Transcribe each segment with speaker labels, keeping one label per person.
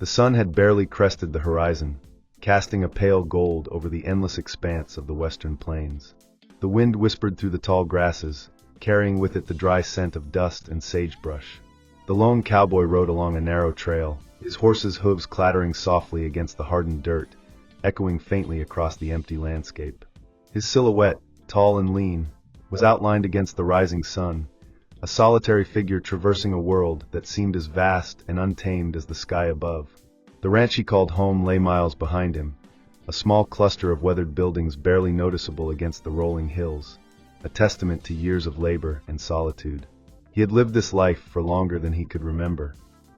Speaker 1: The sun had barely crested the horizon, casting a pale gold over the endless expanse of the western plains. The wind whispered through the tall grasses, carrying with it the dry scent of dust and sagebrush. The lone cowboy rode along a narrow trail, his horse's hooves clattering softly against the hardened dirt, echoing faintly across the empty landscape. His silhouette, tall and lean, was outlined against the rising sun, a solitary figure traversing a world that seemed as vast and untamed as the sky above. The ranch he called home lay miles behind him, a small cluster of weathered buildings barely noticeable against the rolling hills, a testament to years of labor and solitude. He had lived this life for longer than he could remember.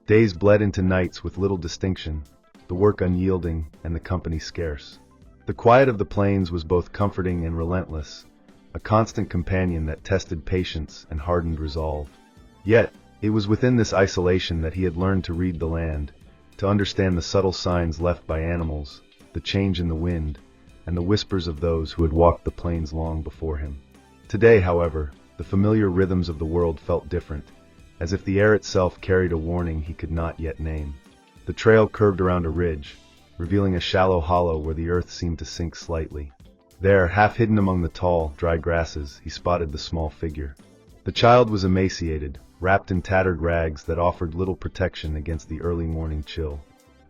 Speaker 1: Days bled into nights with little distinction, the work unyielding and the company scarce. The quiet of the plains was both comforting and relentless, a constant companion that tested patience and hardened resolve. Yet, it was within this isolation that he had learned to read the land, to understand the subtle signs left by animals, the change in the wind, and the whispers of those who had walked the plains long before him. Today, however, the familiar rhythms of the world felt different, as if the air itself carried a warning he could not yet name. The trail curved around a ridge, revealing a shallow hollow where the earth seemed to sink slightly. There, half hidden among the tall, dry grasses, he spotted the small figure. The child was emaciated, wrapped in tattered rags that offered little protection against the early morning chill.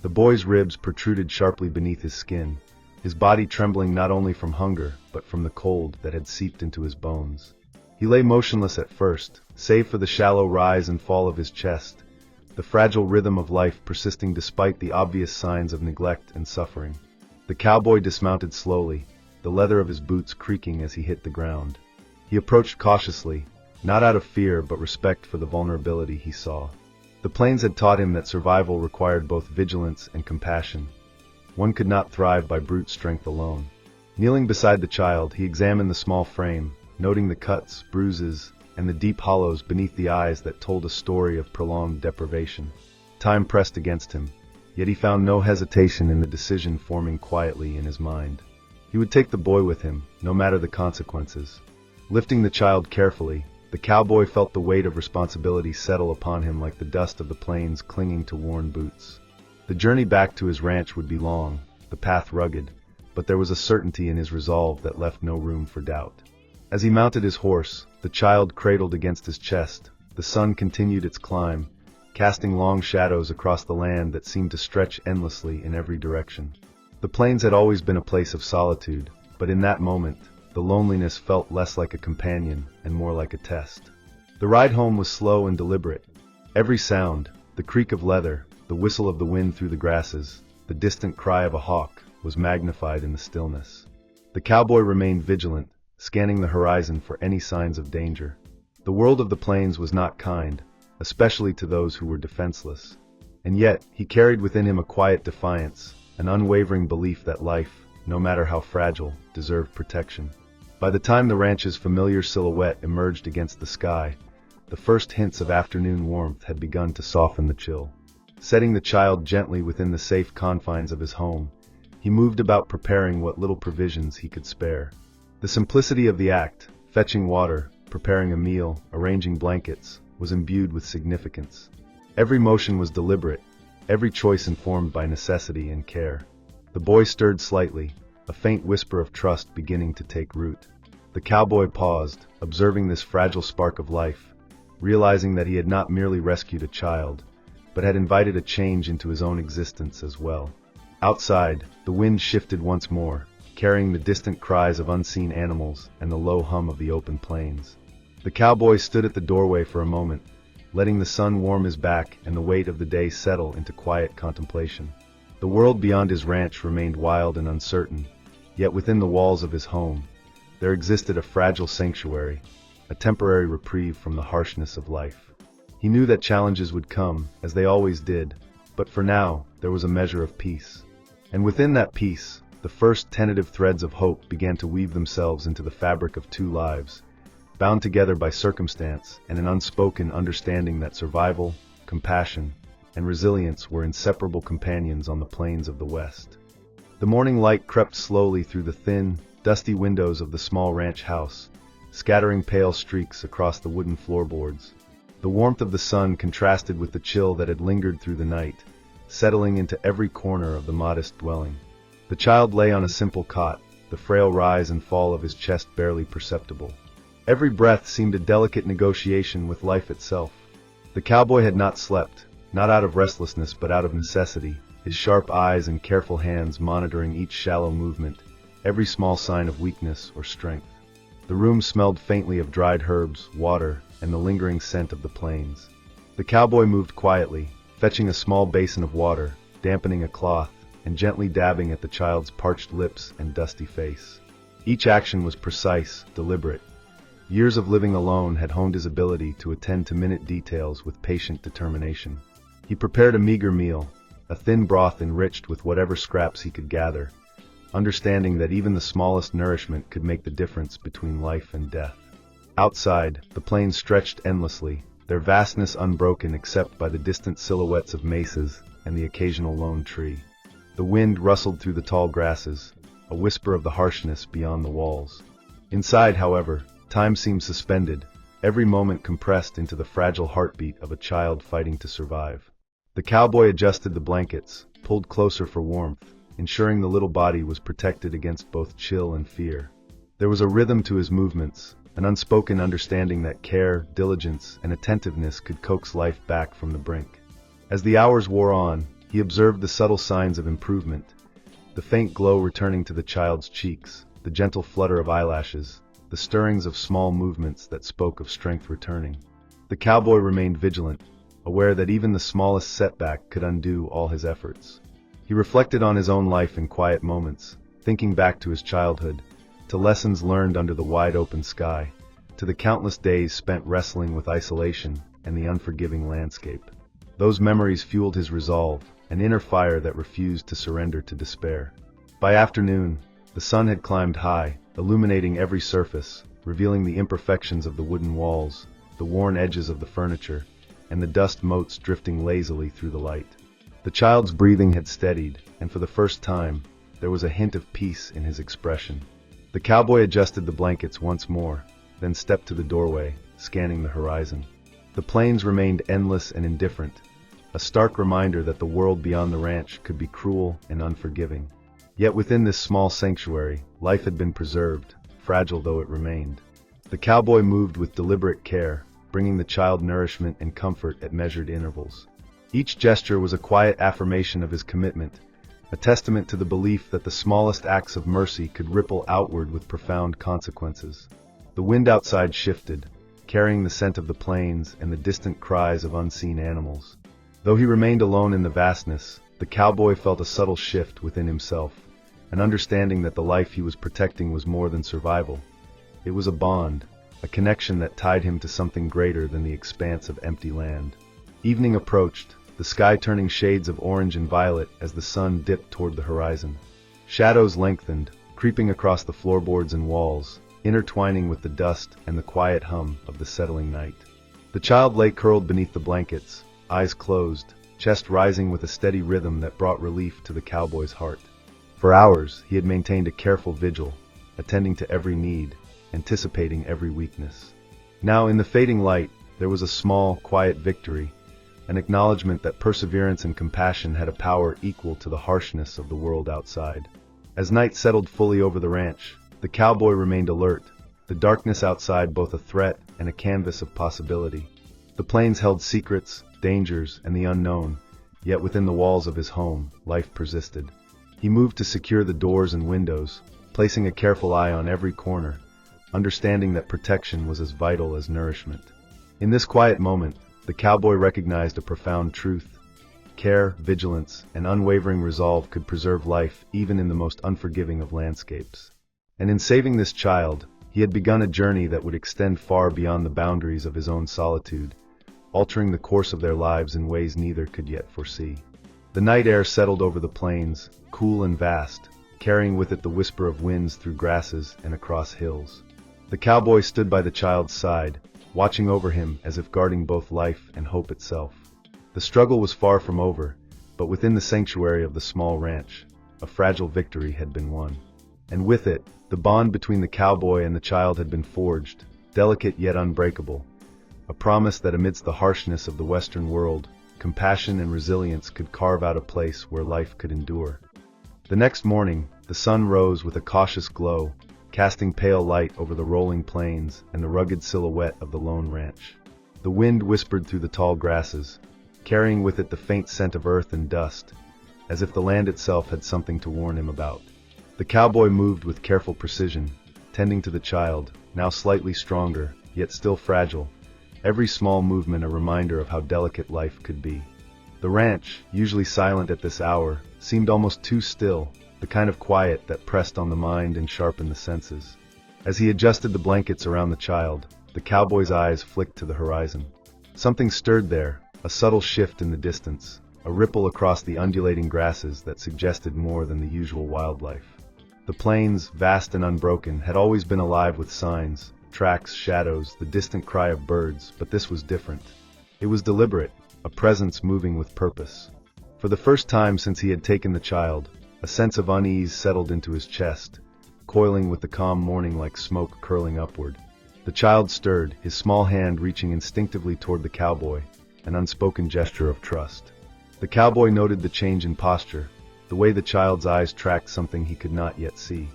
Speaker 1: The boy's ribs protruded sharply beneath his skin, his body trembling not only from hunger, but from the cold that had seeped into his bones. He lay motionless at first, save for the shallow rise and fall of his chest, the fragile rhythm of life persisting despite the obvious signs of neglect and suffering. The cowboy dismounted slowly, the leather of his boots creaking as he hit the ground. He approached cautiously, not out of fear but respect for the vulnerability he saw. The plains had taught him that survival required both vigilance and compassion. One could not thrive by brute strength alone. Kneeling beside the child, he examined the small frame, noting the cuts, bruises, and the deep hollows beneath the eyes that told a story of prolonged deprivation. Time pressed against him, yet he found no hesitation in the decision forming quietly in his mind. He would take the boy with him, no matter the consequences. Lifting the child carefully, the cowboy felt the weight of responsibility settle upon him like the dust of the plains clinging to worn boots. The journey back to his ranch would be long, the path rugged, but there was a certainty in his resolve that left no room for doubt. As he mounted his horse, the child cradled against his chest, the sun continued its climb, casting long shadows across the land that seemed to stretch endlessly in every direction. The plains had always been a place of solitude, but in that moment, the loneliness felt less like a companion and more like a test. The ride home was slow and deliberate. Every sound, the creak of leather, the whistle of the wind through the grasses, the distant cry of a hawk, was magnified in the stillness. The cowboy remained vigilant, scanning the horizon for any signs of danger. The world of the plains was not kind, especially to those who were defenseless. And yet, he carried within him a quiet defiance, an unwavering belief that life, no matter how fragile, deserved protection. By the time the ranch's familiar silhouette emerged against the sky, the first hints of afternoon warmth had begun to soften the chill. Setting the child gently within the safe confines of his home, he moved about preparing what little provisions he could spare. The simplicity of the act, fetching water, preparing a meal, arranging blankets, was imbued with significance. Every motion was deliberate, every choice informed by necessity and care. The boy stirred slightly, a faint whisper of trust beginning to take root. The cowboy paused, observing this fragile spark of life, realizing that he had not merely rescued a child, but had invited a change into his own existence as well. Outside, the wind shifted once more, carrying the distant cries of unseen animals and the low hum of the open plains. The cowboy stood at the doorway for a moment, letting the sun warm his back and the weight of the day settle into quiet contemplation. The world beyond his ranch remained wild and uncertain, yet within the walls of his home, there existed a fragile sanctuary, a temporary reprieve from the harshness of life. He knew that challenges would come, as they always did, but for now, there was a measure of peace. And within that peace, the first tentative threads of hope began to weave themselves into the fabric of two lives, bound together by circumstance and an unspoken understanding that survival, compassion, and resilience were inseparable companions on the plains of the West. The morning light crept slowly through the thin, dusty windows of the small ranch house, scattering pale streaks across the wooden floorboards. The warmth of the sun contrasted with the chill that had lingered through the night, settling into every corner of the modest dwelling. The child lay on a simple cot, the frail rise and fall of his chest barely perceptible. Every breath seemed a delicate negotiation with life itself. The cowboy had not slept, not out of restlessness but out of necessity, his sharp eyes and careful hands monitoring each shallow movement, every small sign of weakness or strength. The room smelled faintly of dried herbs, water, and the lingering scent of the plains. The cowboy moved quietly, fetching a small basin of water, dampening a cloth, and gently dabbing at the child's parched lips and dusty face. Each action was precise, deliberate. Years of living alone had honed his ability to attend to minute details with patient determination. He prepared a meager meal, a thin broth enriched with whatever scraps he could gather, understanding that even the smallest nourishment could make the difference between life and death. Outside, the plains stretched endlessly, their vastness unbroken except by the distant silhouettes of mesas and the occasional lone tree. The wind rustled through the tall grasses, a whisper of the harshness beyond the walls. Inside, however, time seemed suspended, every moment compressed into the fragile heartbeat of a child fighting to survive. The cowboy adjusted the blankets, pulled closer for warmth, ensuring the little body was protected against both chill and fear. There was a rhythm to his movements, an unspoken understanding that care, diligence, and attentiveness could coax life back from the brink. As the hours wore on, he observed the subtle signs of improvement, the faint glow returning to the child's cheeks, the gentle flutter of eyelashes, the stirrings of small movements that spoke of strength returning. The cowboy remained vigilant, aware that even the smallest setback could undo all his efforts. He reflected on his own life in quiet moments, thinking back to his childhood, to lessons learned under the wide-open sky, to the countless days spent wrestling with isolation and the unforgiving landscape. Those memories fueled his resolve, an inner fire that refused to surrender to despair. By afternoon, the sun had climbed high, illuminating every surface, revealing the imperfections of the wooden walls, the worn edges of the furniture, and the dust motes drifting lazily through the light. The child's breathing had steadied, and for the first time, there was a hint of peace in his expression. The cowboy adjusted the blankets once more, then stepped to the doorway, scanning the horizon. The plains remained endless and indifferent, a stark reminder that the world beyond the ranch could be cruel and unforgiving. Yet within this small sanctuary, life had been preserved, fragile though it remained. The cowboy moved with deliberate care, bringing the child nourishment and comfort at measured intervals. Each gesture was a quiet affirmation of his commitment, a testament to the belief that the smallest acts of mercy could ripple outward with profound consequences. The wind outside shifted, carrying the scent of the plains and the distant cries of unseen animals. Though he remained alone in the vastness, the cowboy felt a subtle shift within himself, an understanding that the life he was protecting was more than survival. It was a bond, a connection that tied him to something greater than the expanse of empty land. Evening approached, the sky turning shades of orange and violet as the sun dipped toward the horizon. Shadows lengthened, creeping across the floorboards and walls, intertwining with the dust and the quiet hum of the settling night. The child lay curled beneath the blankets, eyes closed, chest rising with a steady rhythm that brought relief to the cowboy's heart. For hours, he had maintained a careful vigil, attending to every need, anticipating every weakness. Now, in the fading light, there was a small, quiet victory, an acknowledgement that perseverance and compassion had a power equal to the harshness of the world outside. As night settled fully over the ranch, the cowboy remained alert, the darkness outside both a threat and a canvas of possibility. The plains held secrets, dangers, and the unknown, yet within the walls of his home, life persisted. He moved to secure the doors and windows, placing a careful eye on every corner, understanding that protection was as vital as nourishment. In this quiet moment, the cowboy recognized a profound truth. Care, vigilance, and unwavering resolve could preserve life even in the most unforgiving of landscapes. And in saving this child, he had begun a journey that would extend far beyond the boundaries of his own solitude, altering the course of their lives in ways neither could yet foresee. The night air settled over the plains, cool and vast, carrying with it the whisper of winds through grasses and across hills. The cowboy stood by the child's side, watching over him as if guarding both life and hope itself. The struggle was far from over, but within the sanctuary of the small ranch, a fragile victory had been won. And with it, the bond between the cowboy and the child had been forged, delicate yet unbreakable, a promise that amidst the harshness of the Western world, compassion and resilience could carve out a place where life could endure. The next morning, the sun rose with a cautious glow, casting pale light over the rolling plains and the rugged silhouette of the lone ranch. The wind whispered through the tall grasses, carrying with it the faint scent of earth and dust, as if the land itself had something to warn him about. The cowboy moved with careful precision, tending to the child, now slightly stronger, yet still fragile, every small movement a reminder of how delicate life could be. The ranch, usually silent at this hour, seemed almost too still, the kind of quiet that pressed on the mind and sharpened the senses. As he adjusted the blankets around the child, the cowboy's eyes flicked to the horizon. Something stirred there, a subtle shift in the distance, a ripple across the undulating grasses that suggested more than the usual wildlife. The plains, vast and unbroken, had always been alive with signs, tracks, shadows, the distant cry of birds, but this was different. It was deliberate, a presence moving with purpose. For the first time since he had taken the child, a sense of unease settled into his chest, coiling with the calm morning like smoke curling upward. The child stirred, his small hand reaching instinctively toward the cowboy, an unspoken gesture of trust. The cowboy noted the change in posture, the way the child's eyes tracked something he could not yet see.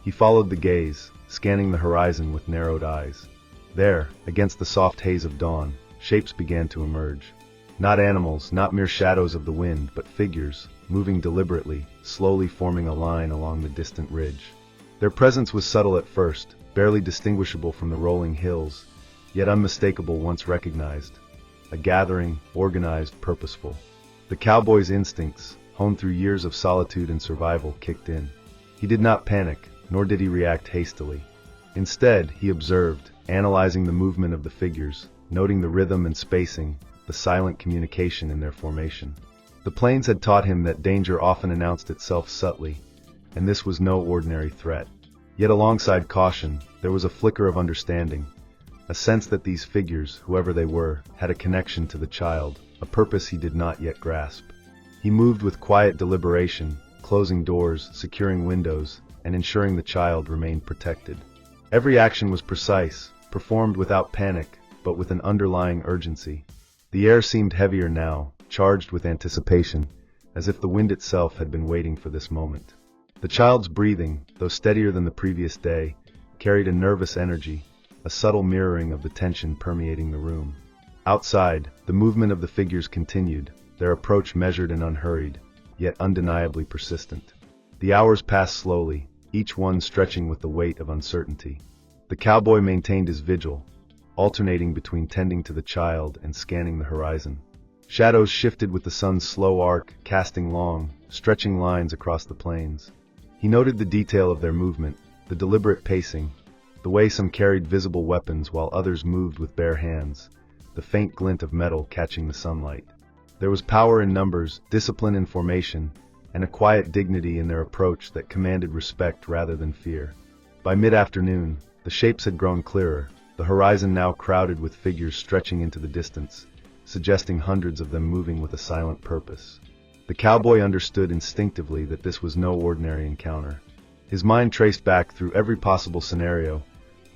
Speaker 1: He followed the gaze, scanning the horizon with narrowed eyes. There, against the soft haze of dawn, shapes began to emerge. Not animals, not mere shadows of the wind, but figures, moving deliberately, slowly forming a line along the distant ridge. Their presence was subtle at first, barely distinguishable from the rolling hills, yet unmistakable once recognized. A gathering, organized, purposeful. The cowboy's instincts, honed through years of solitude and survival, kicked in. He did not panic, nor did he react hastily. Instead, he observed, analyzing the movement of the figures, noting the rhythm and spacing, the silent communication in their formation. The plains had taught him that danger often announced itself subtly, and this was no ordinary threat. Yet alongside caution, there was a flicker of understanding, a sense that these figures, whoever they were, had a connection to the child, a purpose he did not yet grasp. He moved with quiet deliberation, closing doors, securing windows, and ensuring the child remained protected. Every action was precise, performed without panic, but with an underlying urgency. The air seemed heavier now, charged with anticipation, as if the wind itself had been waiting for this moment. The child's breathing, though steadier than the previous day, carried a nervous energy, a subtle mirroring of the tension permeating the room. Outside, the movement of the figures continued, their approach measured and unhurried, yet undeniably persistent. The hours passed slowly, each one stretching with the weight of uncertainty. The cowboy maintained his vigil, alternating between tending to the child and scanning the horizon. Shadows shifted with the sun's slow arc, casting long, stretching lines across the plains. He noted the detail of their movement, the deliberate pacing, the way some carried visible weapons while others moved with bare hands, the faint glint of metal catching the sunlight. There was power in numbers, discipline in formation, and a quiet dignity in their approach that commanded respect rather than fear. By mid-afternoon, the shapes had grown clearer, the horizon now crowded with figures stretching into the distance, suggesting hundreds of them moving with a silent purpose. The cowboy understood instinctively that this was no ordinary encounter. His mind traced back through every possible scenario,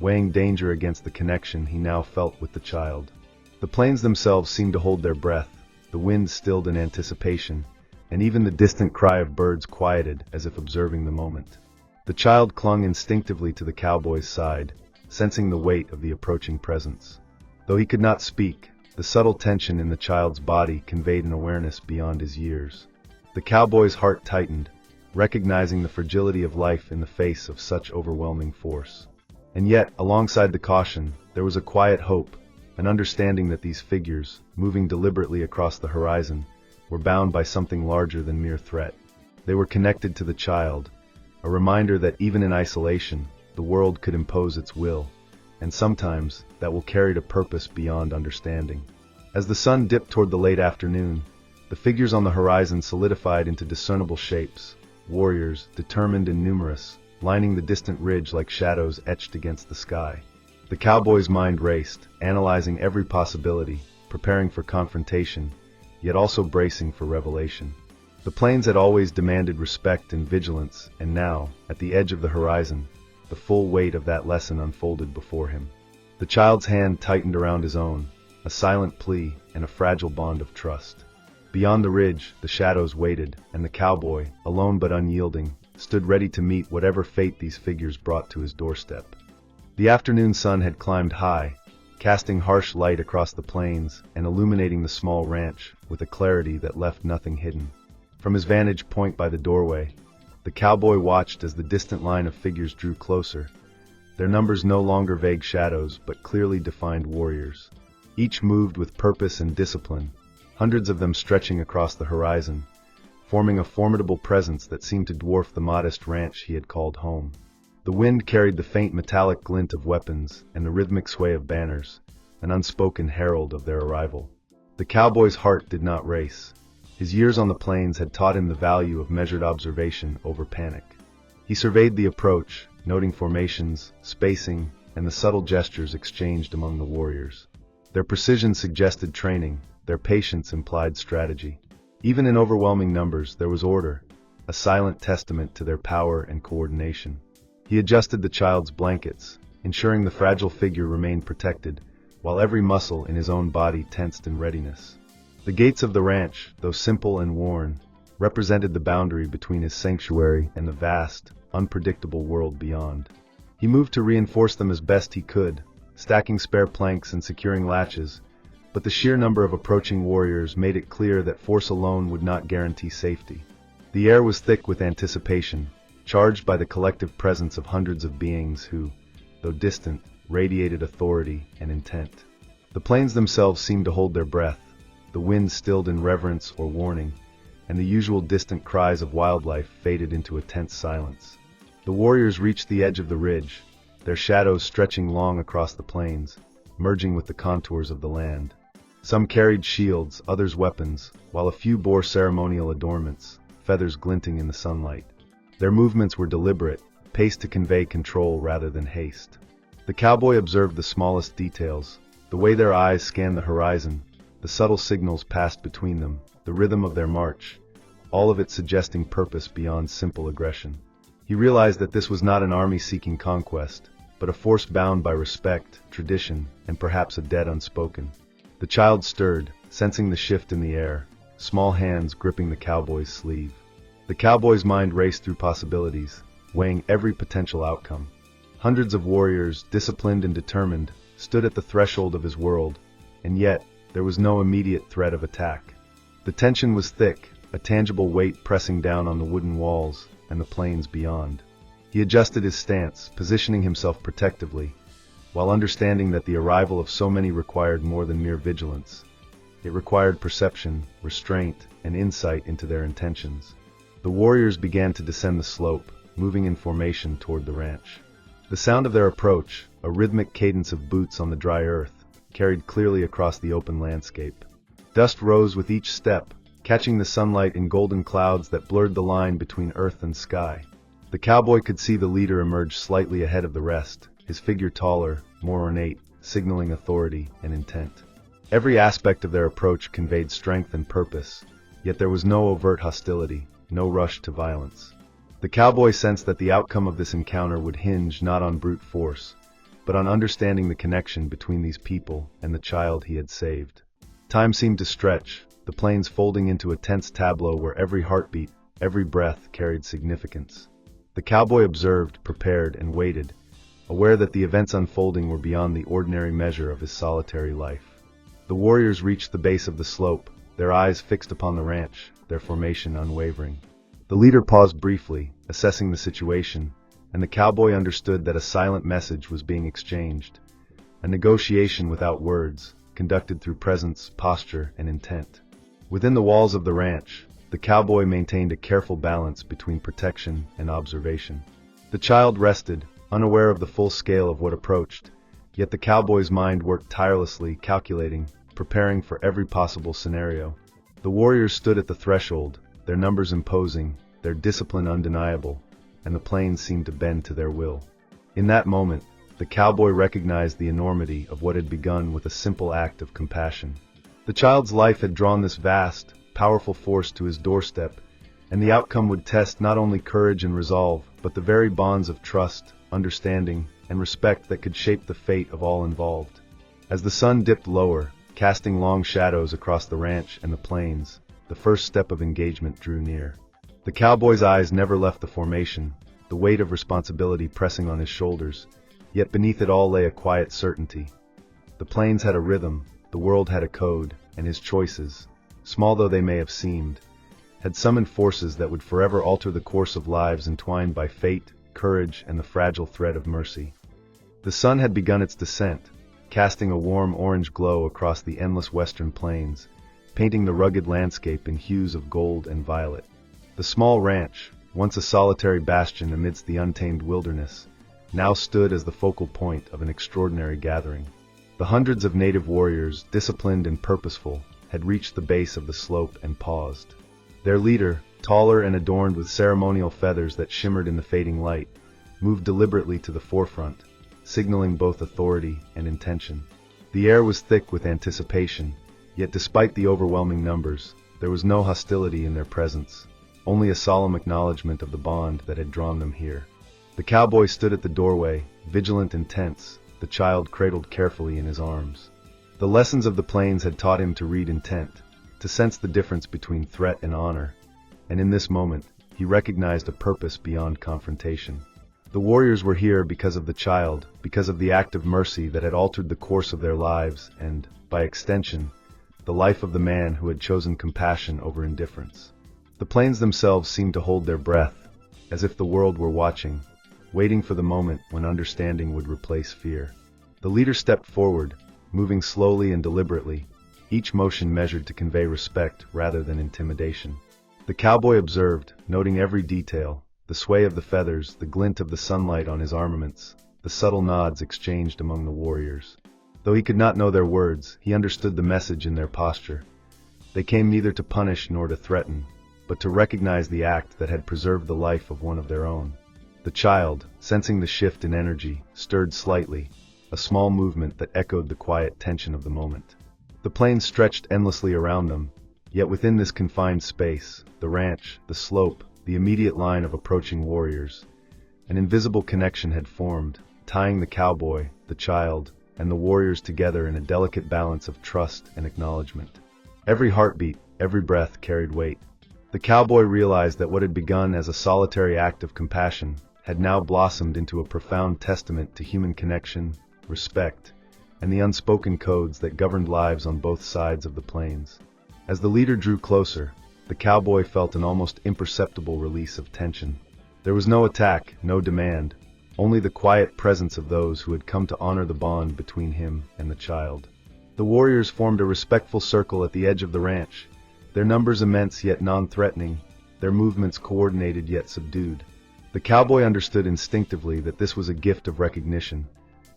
Speaker 1: weighing danger against the connection he now felt with the child. The plains themselves seemed to hold their breath, the wind stilled in anticipation, and even the distant cry of birds quieted as if observing the moment. The child clung instinctively to the cowboy's side, sensing the weight of the approaching presence. Though he could not speak, the subtle tension in the child's body conveyed an awareness beyond his years. The cowboy's heart tightened, recognizing the fragility of life in the face of such overwhelming force. And yet, alongside the caution, there was a quiet hope, an understanding that these figures, moving deliberately across the horizon, were bound by something larger than mere threat. They were connected to the child, a reminder that even in isolation, the world could impose its will, and sometimes that will carry a purpose beyond understanding. As the sun dipped toward the late afternoon, the figures on the horizon solidified into discernible shapes, warriors, determined and numerous, lining the distant ridge like shadows etched against the sky. The cowboy's mind raced, analyzing every possibility, preparing for confrontation, yet also bracing for revelation. The plains had always demanded respect and vigilance, and now, at the edge of the horizon, the full weight of that lesson unfolded before him. The child's hand tightened around his own, a silent plea and a fragile bond of trust. Beyond the ridge, the shadows waited, and the cowboy, alone but unyielding, stood ready to meet whatever fate these figures brought to his doorstep. The afternoon sun had climbed high, casting harsh light across the plains and illuminating the small ranch with a clarity that left nothing hidden. From his vantage point by the doorway, the cowboy watched as the distant line of figures drew closer, their numbers no longer vague shadows but clearly defined warriors. Each moved with purpose and discipline, hundreds of them stretching across the horizon, forming a formidable presence that seemed to dwarf the modest ranch he had called home. The wind carried the faint metallic glint of weapons and the rhythmic sway of banners, an unspoken herald of their arrival. The cowboy's heart did not race. His years on the plains had taught him the value of measured observation over panic. He surveyed the approach, noting formations, spacing, and the subtle gestures exchanged among the warriors. Their precision suggested training, their patience implied strategy. Even in overwhelming numbers, there was order, a silent testament to their power and coordination. He adjusted the child's blankets, ensuring the fragile figure remained protected, while every muscle in his own body tensed in readiness. The gates of the ranch, though simple and worn, represented the boundary between his sanctuary and the vast, unpredictable world beyond. He moved to reinforce them as best he could, stacking spare planks and securing latches, but the sheer number of approaching warriors made it clear that force alone would not guarantee safety. The air was thick with anticipation, charged by the collective presence of hundreds of beings who, though distant, radiated authority and intent. The plains themselves seemed to hold their breath, the wind stilled in reverence or warning, and the usual distant cries of wildlife faded into a tense silence. The warriors reached the edge of the ridge, their shadows stretching long across the plains, merging with the contours of the land. Some carried shields, others weapons, while a few bore ceremonial adornments, feathers glinting in the sunlight. Their movements were deliberate, paced to convey control rather than haste. The cowboy observed the smallest details, the way their eyes scanned the horizon, the subtle signals passed between them, the rhythm of their march, all of it suggesting purpose beyond simple aggression. He realized that this was not an army seeking conquest, but a force bound by respect, tradition, and perhaps a debt unspoken. The child stirred, sensing the shift in the air, small hands gripping the cowboy's sleeve. The cowboy's mind raced through possibilities, weighing every potential outcome. Hundreds of warriors, disciplined and determined, stood at the threshold of his world, and yet, there was no immediate threat of attack. The tension was thick, a tangible weight pressing down on the wooden walls and the plains beyond. He adjusted his stance, positioning himself protectively, while understanding that the arrival of so many required more than mere vigilance. It required perception, restraint, and insight into their intentions. The warriors began to descend the slope, moving in formation toward the ranch. The sound of their approach, a rhythmic cadence of boots on the dry earth, carried clearly across the open landscape. Dust rose with each step, catching the sunlight in golden clouds that blurred the line between earth and sky. The cowboy could see the leader emerge slightly ahead of the rest, his figure taller, more ornate, signaling authority and intent. Every aspect of their approach conveyed strength and purpose, yet there was no overt hostility, no rush to violence. The cowboy sensed that the outcome of this encounter would hinge not on brute force, but on understanding the connection between these people and the child he had saved. Time seemed to stretch, the plains folding into a tense tableau where every heartbeat, every breath carried significance. The cowboy observed, prepared, and waited, aware that the events unfolding were beyond the ordinary measure of his solitary life. The warriors reached the base of the slope, their eyes fixed upon the ranch, their formation unwavering. The leader paused briefly, assessing the situation, and the cowboy understood that a silent message was being exchanged, a negotiation without words, conducted through presence, posture, and intent. Within the walls of the ranch, the cowboy maintained a careful balance between protection and observation. The child rested, unaware of the full scale of what approached, yet the cowboy's mind worked tirelessly, calculating, preparing for every possible scenario. The warriors stood at the threshold, their numbers imposing, their discipline undeniable, and the plains seemed to bend to their will. In that moment, the cowboy recognized the enormity of what had begun with a simple act of compassion. The child's life had drawn this vast, powerful force to his doorstep, and the outcome would test not only courage and resolve, but the very bonds of trust, understanding, and respect that could shape the fate of all involved. As the sun dipped lower, casting long shadows across the ranch and the plains, the first step of engagement drew near. The cowboy's eyes never left the formation, the weight of responsibility pressing on his shoulders, yet beneath it all lay a quiet certainty. The plains had a rhythm, the world had a code, and his choices, small though they may have seemed, had summoned forces that would forever alter the course of lives entwined by fate, courage, and the fragile thread of mercy. The sun had begun its descent, casting a warm orange glow across the endless western plains, painting the rugged landscape in hues of gold and violet. The small ranch, once a solitary bastion amidst the untamed wilderness, now stood as the focal point of an extraordinary gathering. The hundreds of native warriors, disciplined and purposeful, had reached the base of the slope and paused. Their leader, taller and adorned with ceremonial feathers that shimmered in the fading light, moved deliberately to the forefront, signaling both authority and intention. The air was thick with anticipation, yet despite the overwhelming numbers, there was no hostility in their presence, only a solemn acknowledgement of the bond that had drawn them here. The cowboy stood at the doorway, vigilant and tense, the child cradled carefully in his arms. The lessons of the plains had taught him to read intent, to sense the difference between threat and honor, and in this moment, he recognized a purpose beyond confrontation. The warriors were here because of the child, because of the act of mercy that had altered the course of their lives and, by extension, the life of the man who had chosen compassion over indifference. The plains themselves seemed to hold their breath, as if the world were watching, waiting for the moment when understanding would replace fear. The leader stepped forward, moving slowly and deliberately, each motion measured to convey respect rather than intimidation. The cowboy observed, noting every detail, the sway of the feathers, the glint of the sunlight on his armaments, the subtle nods exchanged among the warriors. Though he could not know their words, he understood the message in their posture. They came neither to punish nor to threaten, but to recognize the act that had preserved the life of one of their own. The child, sensing the shift in energy, stirred slightly, a small movement that echoed the quiet tension of the moment. The plains stretched endlessly around them, yet within this confined space, the ranch, the slope, the immediate line of approaching warriors, an invisible connection had formed, tying the cowboy, the child, and the warriors together in a delicate balance of trust and acknowledgement. Every heartbeat, every breath carried weight. The cowboy realized that what had begun as a solitary act of compassion had now blossomed into a profound testament to human connection, respect, and the unspoken codes that governed lives on both sides of the plains. As the leader drew closer, the cowboy felt an almost imperceptible release of tension. There was no attack, no demand, only the quiet presence of those who had come to honor the bond between him and the child. The warriors formed a respectful circle at the edge of the ranch, their numbers immense yet non-threatening, their movements coordinated yet subdued. The cowboy understood instinctively that this was a gift of recognition,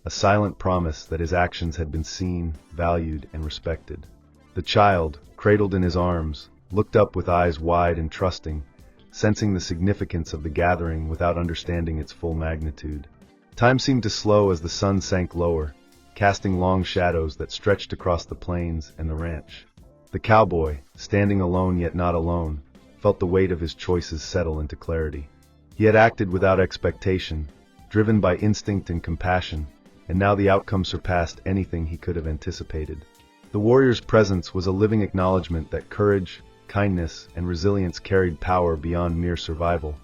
Speaker 1: a silent promise that his actions had been seen, valued, and respected. The child, cradled in his arms, looked up with eyes wide and trusting, sensing the significance of the gathering without understanding its full magnitude. Time seemed to slow as the sun sank lower, casting long shadows that stretched across the plains and the ranch. The cowboy, standing alone yet not alone, felt the weight of his choices settle into clarity. He had acted without expectation, driven by instinct and compassion, and now the outcome surpassed anything he could have anticipated. The warrior's presence was a living acknowledgement that courage, kindness, and resilience carried power beyond mere survival,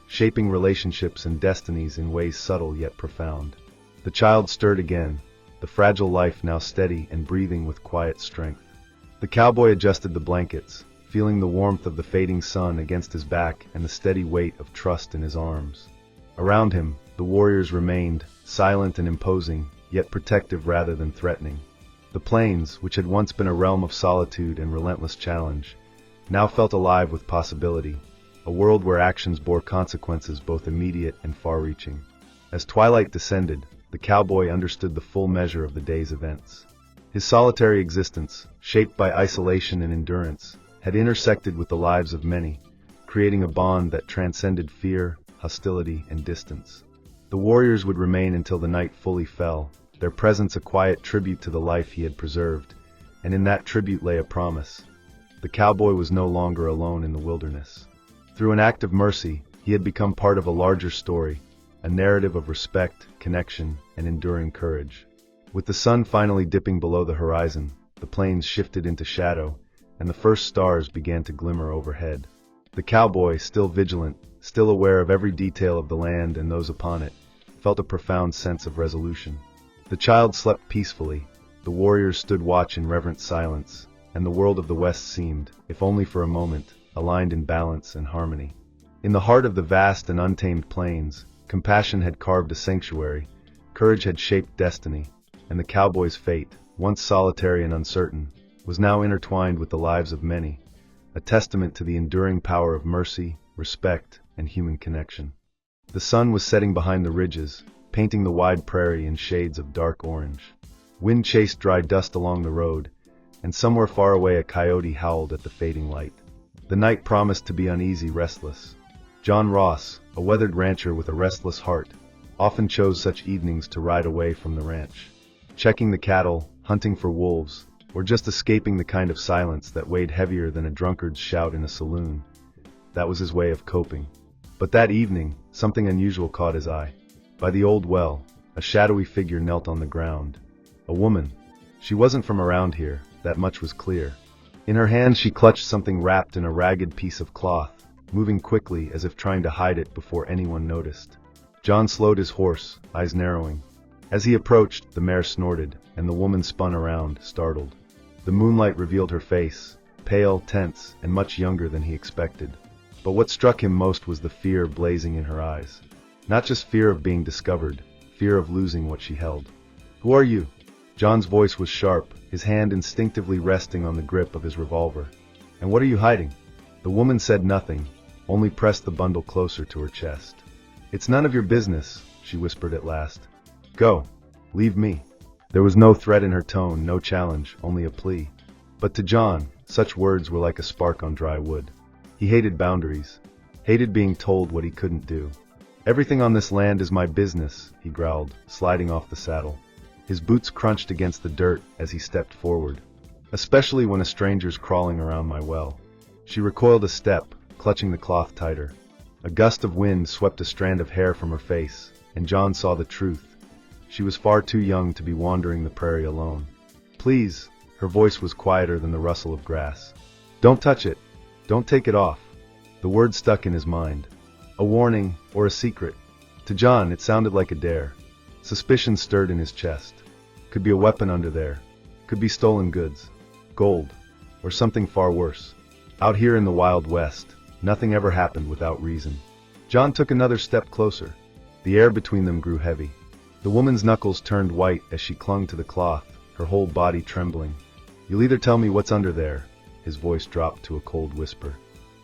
Speaker 1: shaping relationships and destinies in ways subtle yet profound. The child stirred again, the fragile life now steady and breathing with quiet strength. The cowboy adjusted the blankets, feeling the warmth of the fading sun against his back and the steady weight of trust in his arms. Around him, the warriors remained, silent and imposing, yet protective rather than threatening. The plains, which had once been a realm of solitude and relentless challenge, now felt alive with possibility, a world where actions bore consequences both immediate and far-reaching. As twilight descended, the cowboy understood the full measure of the day's events. His solitary existence, shaped by isolation and endurance, had intersected with the lives of many, creating a bond that transcended fear, hostility, and distance. The warriors would remain until the night fully fell, their presence a quiet tribute to the life he had preserved, and in that tribute lay a promise. The cowboy was no longer alone in the wilderness. Through an act of mercy, he had become part of a larger story, a narrative of respect, connection, and enduring courage. With the sun finally dipping below the horizon, the plains shifted into shadow, and the first stars began to glimmer overhead. The cowboy, still vigilant, still aware of every detail of the land and those upon it, felt a profound sense of resolution. The child slept peacefully, the warriors stood watch in reverent silence, and the world of the West seemed, if only for a moment, aligned in balance and harmony. In the heart of the vast and untamed plains, compassion had carved a sanctuary, courage had shaped destiny, and the cowboy's fate, once solitary and uncertain, was now intertwined with the lives of many, a testament to the enduring power of mercy, respect, and human connection. The sun was setting behind the ridges, painting the wide prairie in shades of dark orange. Wind chased dry dust along the road, and somewhere far away a coyote howled at the fading light. The night promised to be uneasy, restless. John Ross, a weathered rancher with a restless heart, often chose such evenings to ride away from the ranch, checking the cattle, hunting for wolves, or just escaping the kind of silence that weighed heavier than a drunkard's shout in a saloon. That was his way of coping. But that evening, something unusual caught his eye. By the old well, a shadowy figure knelt on the ground. A woman. She wasn't from around here, that much was clear. In her hand she clutched something wrapped in a ragged piece of cloth, moving quickly as if trying to hide it before anyone noticed. John slowed his horse, eyes narrowing. As he approached, the mare snorted, and the woman spun around, startled. The moonlight revealed her face, pale, tense, and much younger than he expected. But what struck him most was the fear blazing in her eyes. Not just fear of being discovered, fear of losing what she held. "Who are you?" John's voice was sharp, his hand instinctively resting on the grip of his revolver. "And what are you hiding?" The woman said nothing, only pressed the bundle closer to her chest. "It's none of your business," she whispered at last. "Go. Leave me." There was no threat in her tone, no challenge, only a plea. But to John, such words were like a spark on dry wood. He hated boundaries, hated being told what he couldn't do. "Everything on this land is my business," he growled, sliding off the saddle. His boots crunched against the dirt as he stepped forward. "Especially when a stranger's crawling around my well." She recoiled a step, clutching the cloth tighter. A gust of wind swept a strand of hair from her face, and John saw the truth. She was far too young to be wandering the prairie alone. "Please," her voice was quieter than the rustle of grass. "Don't touch it. Don't take it off." The word stuck in his mind. A warning, or a secret. To John, it sounded like a dare. Suspicion stirred in his chest. Could be a weapon under there. Could be stolen goods. Gold. Or something far worse. Out here in the Wild West, nothing ever happened without reason. John took another step closer. The air between them grew heavy. The woman's knuckles turned white as she clung to the cloth, her whole body trembling. "You'll either tell me what's under there," his voice dropped to a cold whisper,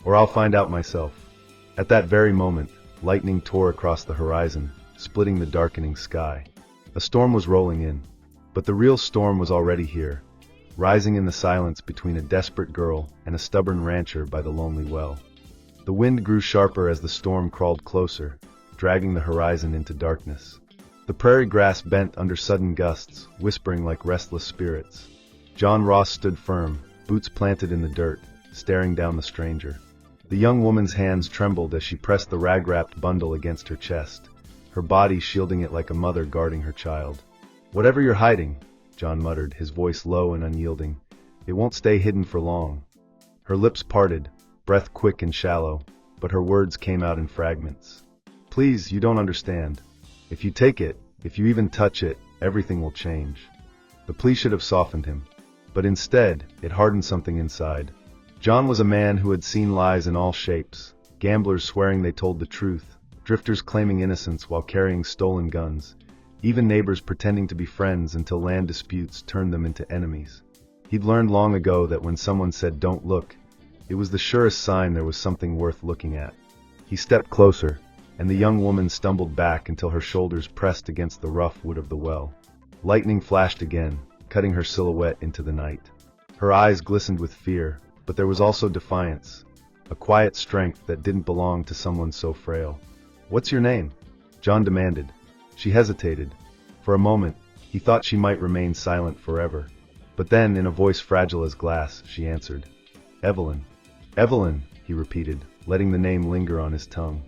Speaker 1: "or I'll find out myself." At that very moment, lightning tore across the horizon, splitting the darkening sky. A storm was rolling in, but the real storm was already here, rising in the silence between a desperate girl and a stubborn rancher by the lonely well. The wind grew sharper as the storm crawled closer, dragging the horizon into darkness. The prairie grass bent under sudden gusts, whispering like restless spirits. John Ross stood firm, boots planted in the dirt, staring down the stranger. The young woman's hands trembled as she pressed the rag-wrapped bundle against her chest, her body shielding it like a mother guarding her child. "Whatever you're hiding," John muttered, his voice low and unyielding, "it won't stay hidden for long." Her lips parted, breath quick and shallow, but her words came out in fragments. "Please, you don't understand. If you take it, if you even touch it, everything will change." The plea should have softened him, but instead, it hardened something inside. John was a man who had seen lies in all shapes, gamblers swearing they told the truth, drifters claiming innocence while carrying stolen guns, even neighbors pretending to be friends until land disputes turned them into enemies. He'd learned long ago that when someone said "don't look," it was the surest sign there was something worth looking at. He stepped closer, and the young woman stumbled back until her shoulders pressed against the rough wood of the well. Lightning flashed again, cutting her silhouette into the night. Her eyes glistened with fear, but there was also defiance, a quiet strength that didn't belong to someone so frail. "What's your name?" John demanded. She hesitated. For a moment, he thought she might remain silent forever. But then, in a voice fragile as glass, she answered. "Evelyn." "Evelyn," he repeated, letting the name linger on his tongue.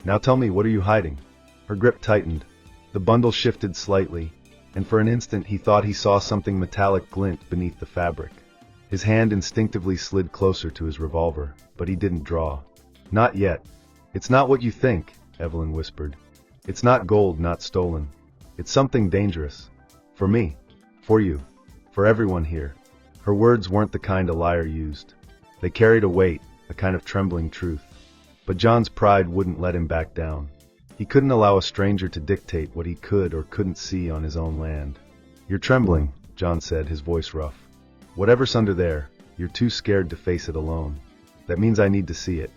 Speaker 1: "Now tell me, what are you hiding?" Her grip tightened. The bundle shifted slightly, and for an instant he thought he saw something metallic glint beneath the fabric. His hand instinctively slid closer to his revolver, but he didn't draw. Not yet. It's not what you think, Evelyn whispered. It's not gold not stolen. It's something dangerous. For me. For you. For everyone here. Her words weren't the kind a liar used. They carried a weight, a kind of trembling truth. But John's pride wouldn't let him back down. He couldn't allow a stranger to dictate what he could or couldn't see on his own land. You're trembling, John said, his voice rough. Whatever's under there, you're too scared to face it alone. That means I need to see it.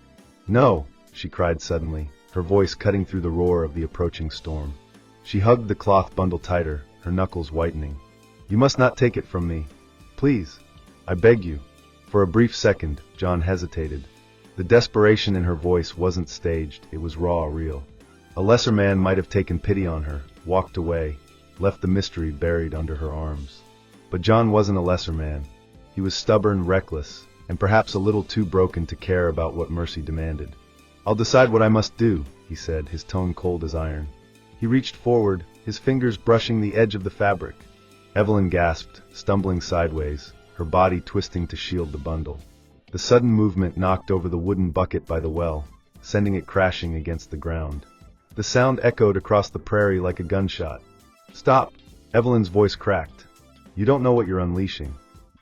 Speaker 1: No, she cried suddenly, her voice cutting through the roar of the approaching storm. She hugged the cloth bundle tighter, her knuckles whitening. You must not take it from me. Please. I beg you. For a brief second, John hesitated. The desperation in her voice wasn't staged, it was raw, real. A lesser man might have taken pity on her, walked away, left the mystery buried under her arms. But John wasn't a lesser man. He was stubborn, reckless, and perhaps a little too broken to care about what mercy demanded. I'll decide what I must do, he said, his tone cold as iron. He reached forward, his fingers brushing the edge of the fabric. Evelyn gasped, stumbling sideways, her body twisting to shield the bundle. The sudden movement knocked over the wooden bucket by the well, sending it crashing against the ground. The sound echoed across the prairie like a gunshot. Stop! Evelyn's voice cracked. You don't know what you're unleashing.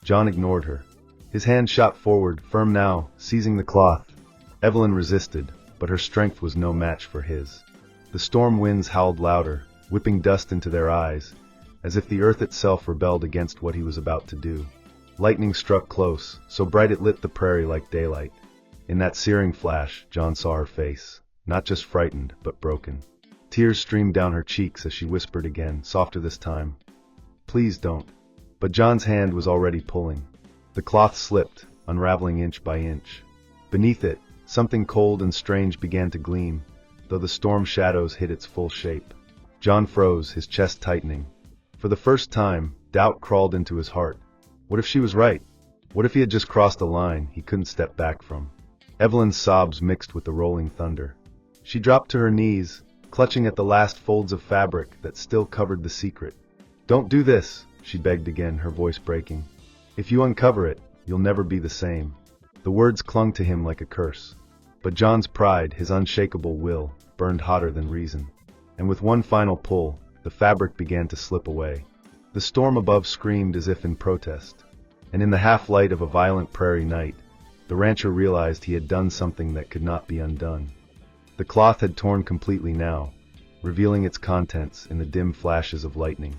Speaker 1: John ignored her. His hand shot forward, firm now, seizing the cloth. Evelyn resisted, but her strength was no match for his. The storm winds howled louder, whipping dust into their eyes, as if the earth itself rebelled against what he was about to do. Lightning struck close, so bright it lit the prairie like daylight. In that searing flash, John saw her face, not just frightened, but broken. Tears streamed down her cheeks as she whispered again, softer this time. Please don't. But John's hand was already pulling. The cloth slipped, unraveling inch by inch. Beneath it, something cold and strange began to gleam, though the storm shadows hid its full shape. John froze, his chest tightening. For the first time, doubt crawled into his heart. What if she was right? What if he had just crossed a line he couldn't step back from? Evelyn's sobs mixed with the rolling thunder. She dropped to her knees, clutching at the last folds of fabric that still covered the secret. Don't do this, she begged again, her voice breaking. If you uncover it, you'll never be the same. The words clung to him like a curse. But John's pride, his unshakable will, burned hotter than reason. And with one final pull, the fabric began to slip away. The storm above screamed as if in protest. And in the half-light of a violent prairie night, the rancher realized he had done something that could not be undone. The cloth had torn completely now, revealing its contents in the dim flashes of lightning.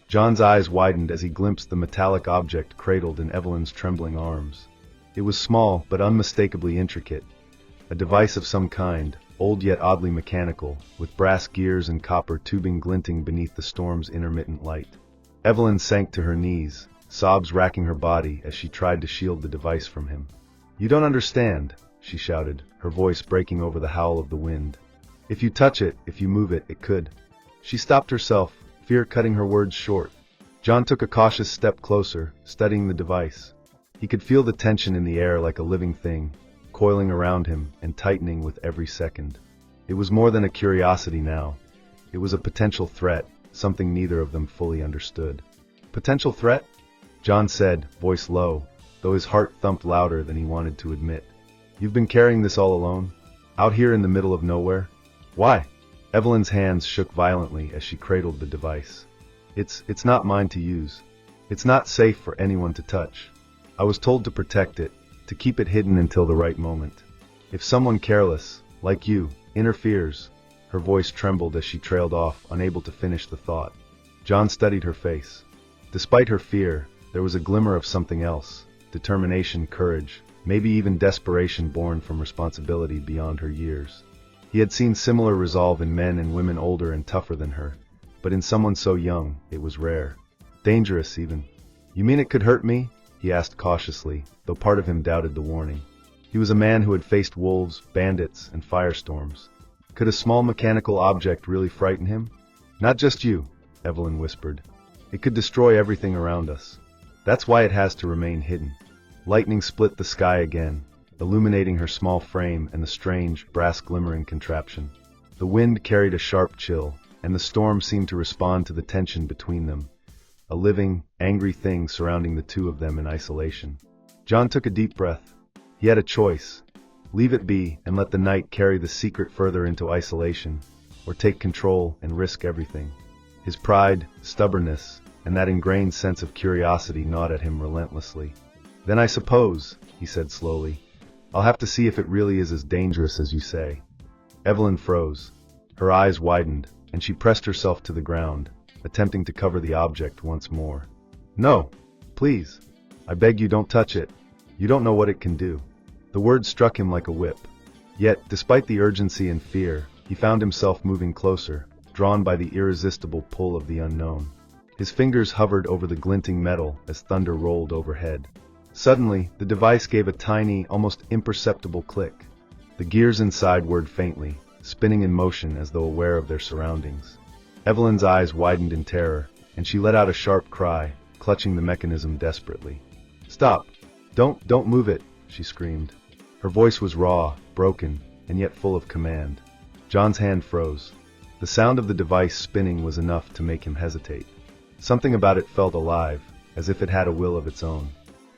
Speaker 1: John's eyes widened as he glimpsed the metallic object cradled in Evelyn's trembling arms. It was small, but unmistakably intricate. A device of some kind, old yet oddly mechanical, with brass gears and copper tubing glinting beneath the storm's intermittent light. Evelyn sank to her knees, sobs racking her body as she tried to shield the device from him. You don't understand, she shouted, her voice breaking over the howl of the wind. If you touch it, if you move it, it could. She stopped herself, fear cutting her words short. John took a cautious step closer, studying the device. He could feel the tension in the air like a living thing, coiling around him and tightening with every second. It was more than a curiosity now. It was a potential threat, something neither of them fully understood. Potential threat? John said, voice low, though his heart thumped louder than he wanted to admit. You've been carrying this all alone? Out here in the middle of nowhere? Why? Evelyn's hands shook violently as she cradled the device. It's not mine to use. It's not safe for anyone to touch. I was told to protect it, to keep it hidden until the right moment. If someone careless, like you, interferes, her voice trembled as she trailed off, unable to finish the thought. John studied her face. Despite her fear, there was a glimmer of something else, determination, courage, maybe even desperation born from responsibility beyond her years. He had seen similar resolve in men and women older and tougher than her, but in someone so young, it was rare. Dangerous, even. You mean it could hurt me? He asked cautiously, though part of him doubted the warning. He was a man who had faced wolves, bandits, and firestorms. Could a small mechanical object really frighten him? Not just you, Evelyn whispered. It could destroy everything around us. That's why it has to remain hidden. Lightning split the sky again, illuminating her small frame and the strange, brass-glimmering contraption. The wind carried a sharp chill, and the storm seemed to respond to the tension between them, a living, angry thing surrounding the two of them in isolation. John took a deep breath. He had a choice. Leave it be and let the night carry the secret further into isolation, or take control and risk everything. His pride, stubbornness, and that ingrained sense of curiosity gnawed at him relentlessly. Then I suppose, he said slowly, I'll have to see if it really is as dangerous as you say. Evelyn froze. Her eyes widened, and she pressed herself to the ground, attempting to cover the object once more. No, please. I beg you, don't touch it. You don't know what it can do. The words struck him like a whip. Yet, despite the urgency and fear, he found himself moving closer, drawn by the irresistible pull of the unknown. His fingers hovered over the glinting metal as thunder rolled overhead. Suddenly, the device gave a tiny, almost imperceptible click. The gears inside whirred faintly, spinning in motion as though aware of their surroundings. Evelyn's eyes widened in terror, and she let out a sharp cry, clutching the mechanism desperately. Stop! Don't move it, she screamed. Her voice was raw, broken, and yet full of command. John's hand froze. The sound of the device spinning was enough to make him hesitate. Something about it felt alive, as if it had a will of its own.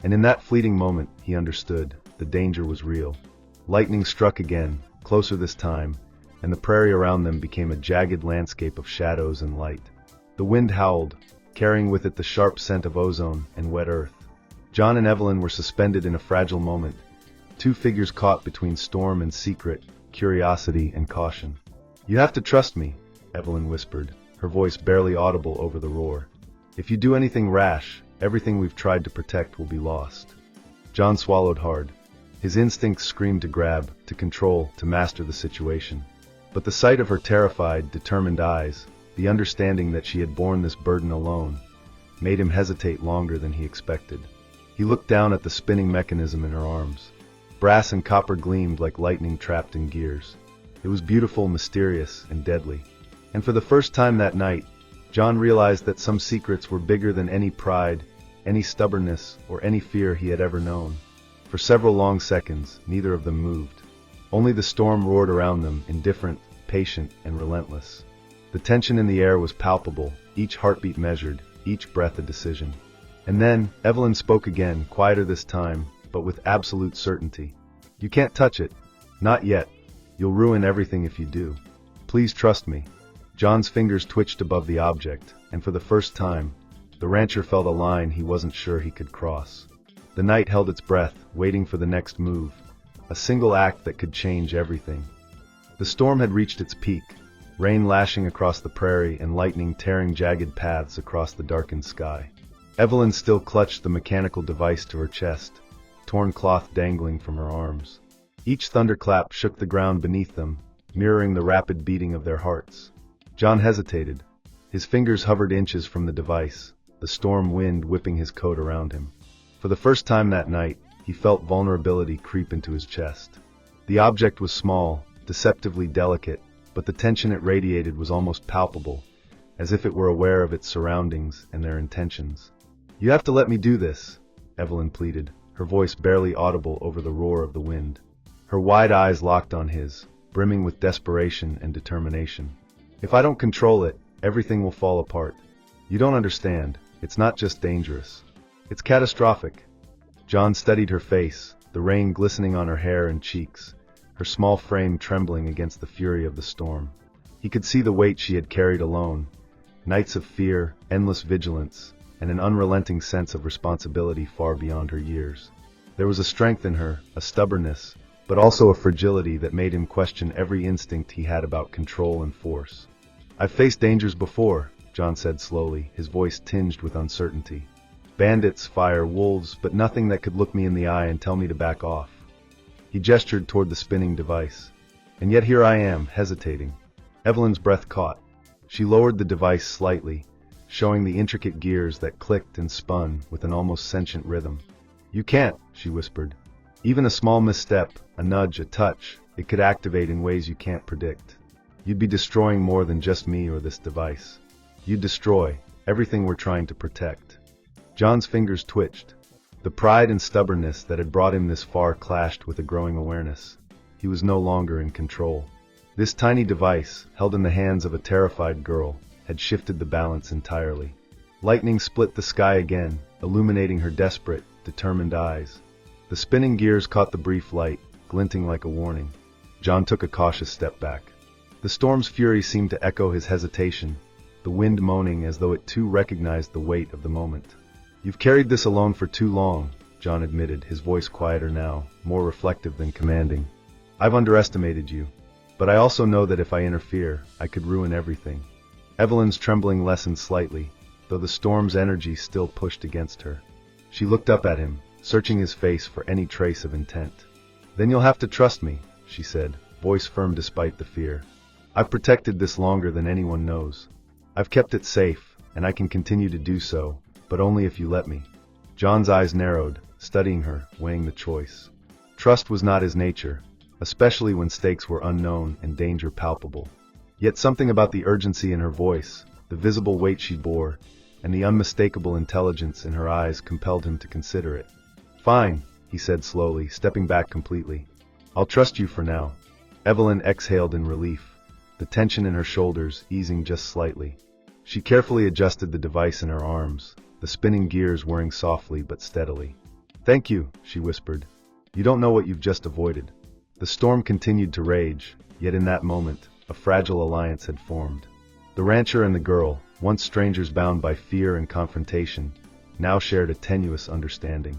Speaker 1: And in that fleeting moment, he understood. The danger was real. Lightning struck again, closer this time, and the prairie around them became a jagged landscape of shadows and light. The wind howled, carrying with it the sharp scent of ozone and wet earth. John and Evelyn were suspended in a fragile moment, two figures caught between storm and secret, curiosity and caution. You have to trust me, Evelyn whispered, her voice barely audible over the roar. If you do anything rash, everything we've tried to protect will be lost. John swallowed hard. His instincts screamed to grab, to control, to master the situation. But the sight of her terrified, determined eyes, the understanding that she had borne this burden alone, made him hesitate longer than he expected. He looked down at the spinning mechanism in her arms. Brass and copper gleamed like lightning trapped in gears. It was beautiful, mysterious, and deadly. And for the first time that night, John realized that some secrets were bigger than any pride, any stubbornness, or any fear he had ever known. For several long seconds, neither of them moved. Only the storm roared around them, indifferent, patient, and relentless. The tension in the air was palpable, each heartbeat measured, each breath a decision. And then, Evelyn spoke again, quieter this time, but with absolute certainty. You can't touch it. Not yet. You'll ruin everything if you do. Please trust me. John's fingers twitched above the object, and for the first time, the rancher felt a line he wasn't sure he could cross. The night held its breath, waiting for the next move, a single act that could change everything. The storm had reached its peak, rain lashing across the prairie and lightning tearing jagged paths across the darkened sky. Evelyn still clutched the mechanical device to her chest, torn cloth dangling from her arms. Each thunderclap shook the ground beneath them, mirroring the rapid beating of their hearts. John hesitated. His fingers hovered inches from the device, the storm wind whipping his coat around him. For the first time that night, he felt vulnerability creep into his chest. The object was small, deceptively delicate, but the tension it radiated was almost palpable, as if it were aware of its surroundings and their intentions. You have to let me do this, Evelyn pleaded, her voice barely audible over the roar of the wind. Her wide eyes locked on his, brimming with desperation and determination. If I don't control it, everything will fall apart. You don't understand. It's not just dangerous. It's catastrophic. John studied her face, the rain glistening on her hair and cheeks, her small frame trembling against the fury of the storm. He could see the weight she had carried alone, nights of fear, endless vigilance, and an unrelenting sense of responsibility far beyond her years. There was a strength in her, a stubbornness, but also a fragility that made him question every instinct he had about control and force. I've faced dangers before, John said slowly, his voice tinged with uncertainty. Bandits, fire, wolves, but nothing that could look me in the eye and tell me to back off. He gestured toward the spinning device. And yet here I am, hesitating. Evelyn's breath caught. She lowered the device slightly, showing the intricate gears that clicked and spun with an almost sentient rhythm. You can't, she whispered. Even a small misstep, a nudge, a touch, it could activate in ways you can't predict. You'd be destroying more than just me or this device. You'd destroy everything we're trying to protect. John's fingers twitched. The pride and stubbornness that had brought him this far clashed with a growing awareness. He was no longer in control. This tiny device, held in the hands of a terrified girl, had shifted the balance entirely. Lightning split the sky again, illuminating her desperate, determined eyes. The spinning gears caught the brief light, glinting like a warning. John took a cautious step back. The storm's fury seemed to echo his hesitation, the wind moaning as though it too recognized the weight of the moment. "You've carried this alone for too long," John admitted, his voice quieter now, more reflective than commanding. "I've underestimated you. But I also know that if I interfere, I could ruin everything." Evelyn's trembling lessened slightly, though the storm's energy still pushed against her. She looked up at him, searching his face for any trace of intent. "Then you'll have to trust me," she said, voice firm despite the fear. "I've protected this longer than anyone knows. I've kept it safe, and I can continue to do so, but only if you let me." John's eyes narrowed, studying her, weighing the choice. Trust was not his nature, especially when stakes were unknown and danger palpable. Yet something about the urgency in her voice, the visible weight she bore, and the unmistakable intelligence in her eyes compelled him to consider it. "Fine," he said slowly, stepping back completely. "I'll trust you for now." Evelyn exhaled in relief, the tension in her shoulders easing just slightly. She carefully adjusted the device in her arms, the spinning gears whirring softly but steadily. "Thank you," she whispered. "You don't know what you've just avoided." The storm continued to rage, yet in that moment, a fragile alliance had formed. The rancher and the girl, once strangers bound by fear and confrontation, now shared a tenuous understanding.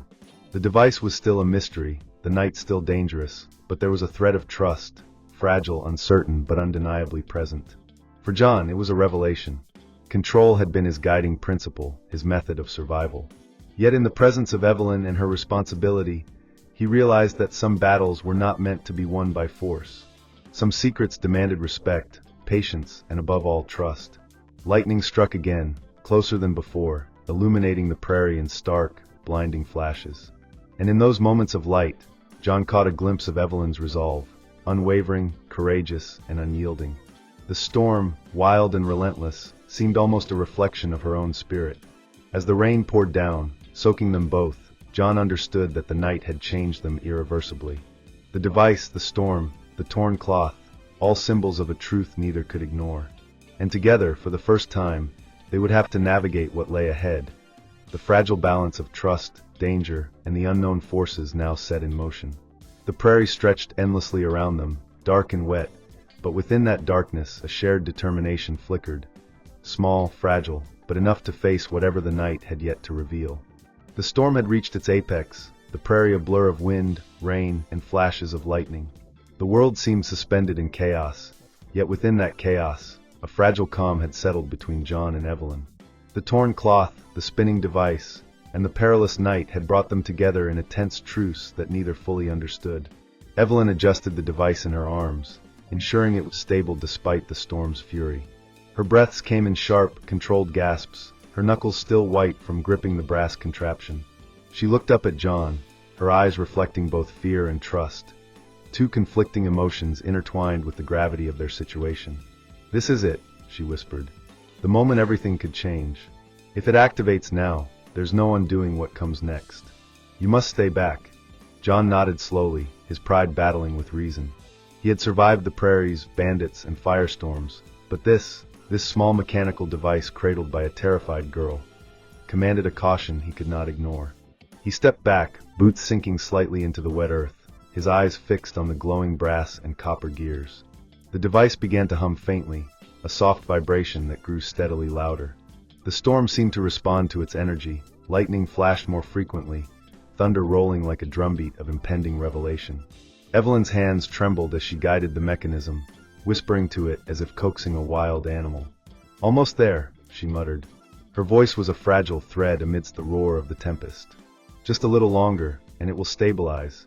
Speaker 1: The device was still a mystery, the night still dangerous, but there was a thread of trust, fragile, uncertain, but undeniably present. For John, it was a revelation. Control had been his guiding principle, his method of survival. Yet in the presence of Evelyn and her responsibility, he realized that some battles were not meant to be won by force. Some secrets demanded respect, patience, and above all, trust. Lightning struck again, closer than before, illuminating the prairie in stark, blinding flashes. And in those moments of light, John caught a glimpse of Evelyn's resolve, unwavering, courageous, and unyielding. The storm, wild and relentless, seemed almost a reflection of her own spirit. As the rain poured down, soaking them both, John understood that the night had changed them irreversibly. The device, the storm, the torn cloth, all symbols of a truth neither could ignore. And together, for the first time, they would have to navigate what lay ahead, the fragile balance of trust, danger, and the unknown forces now set in motion. The prairie stretched endlessly around them, dark and wet, but within that darkness a shared determination flickered. Small, fragile, but enough to face whatever the night had yet to reveal. The storm had reached its apex, the prairie a blur of wind, rain, and flashes of lightning. The world seemed suspended in chaos, yet within that chaos, a fragile calm had settled between John and Evelyn. The torn cloth, the spinning device, and the perilous night had brought them together in a tense truce that neither fully understood. Evelyn adjusted the device in her arms, ensuring it was stable despite the storm's fury. Her breaths came in sharp, controlled gasps, her knuckles still white from gripping the brass contraption. She looked up at John, her eyes reflecting both fear and trust, two conflicting emotions intertwined with the gravity of their situation. "This is it," she whispered. "The moment everything could change. If it activates now, there's no undoing what comes next. You must stay back." John nodded slowly, his pride battling with reason. He had survived the prairies, bandits, and firestorms, but this small mechanical device cradled by a terrified girl, commanded a caution he could not ignore. He stepped back, boots sinking slightly into the wet earth, his eyes fixed on the glowing brass and copper gears. The device began to hum faintly, a soft vibration that grew steadily louder. The storm seemed to respond to its energy, lightning flashed more frequently, thunder rolling like a drumbeat of impending revelation. Evelyn's hands trembled as she guided the mechanism, whispering to it as if coaxing a wild animal. "Almost there," she muttered. Her voice was a fragile thread amidst the roar of the tempest. "Just a little longer, and it will stabilize."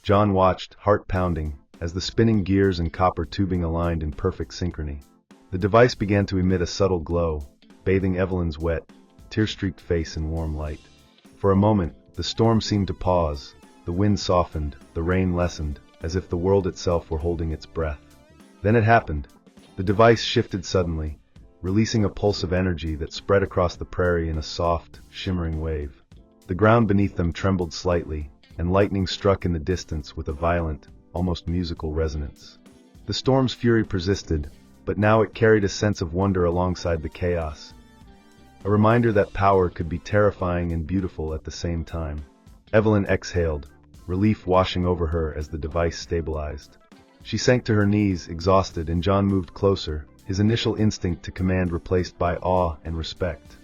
Speaker 1: John watched, heart pounding, as the spinning gears and copper tubing aligned in perfect synchrony. The device began to emit a subtle glow, bathing Evelyn's wet, tear-streaked face in warm light. For a moment, the storm seemed to pause, the wind softened, the rain lessened, as if the world itself were holding its breath. Then it happened. The device shifted suddenly, releasing a pulse of energy that spread across the prairie in a soft, shimmering wave. The ground beneath them trembled slightly, and lightning struck in the distance with a violent, almost musical resonance. The storm's fury persisted, but now it carried a sense of wonder alongside the chaos. A reminder that power could be terrifying and beautiful at the same time. Evelyn exhaled, relief washing over her as the device stabilized. She sank to her knees, exhausted, and John moved closer, his initial instinct to command replaced by awe and respect.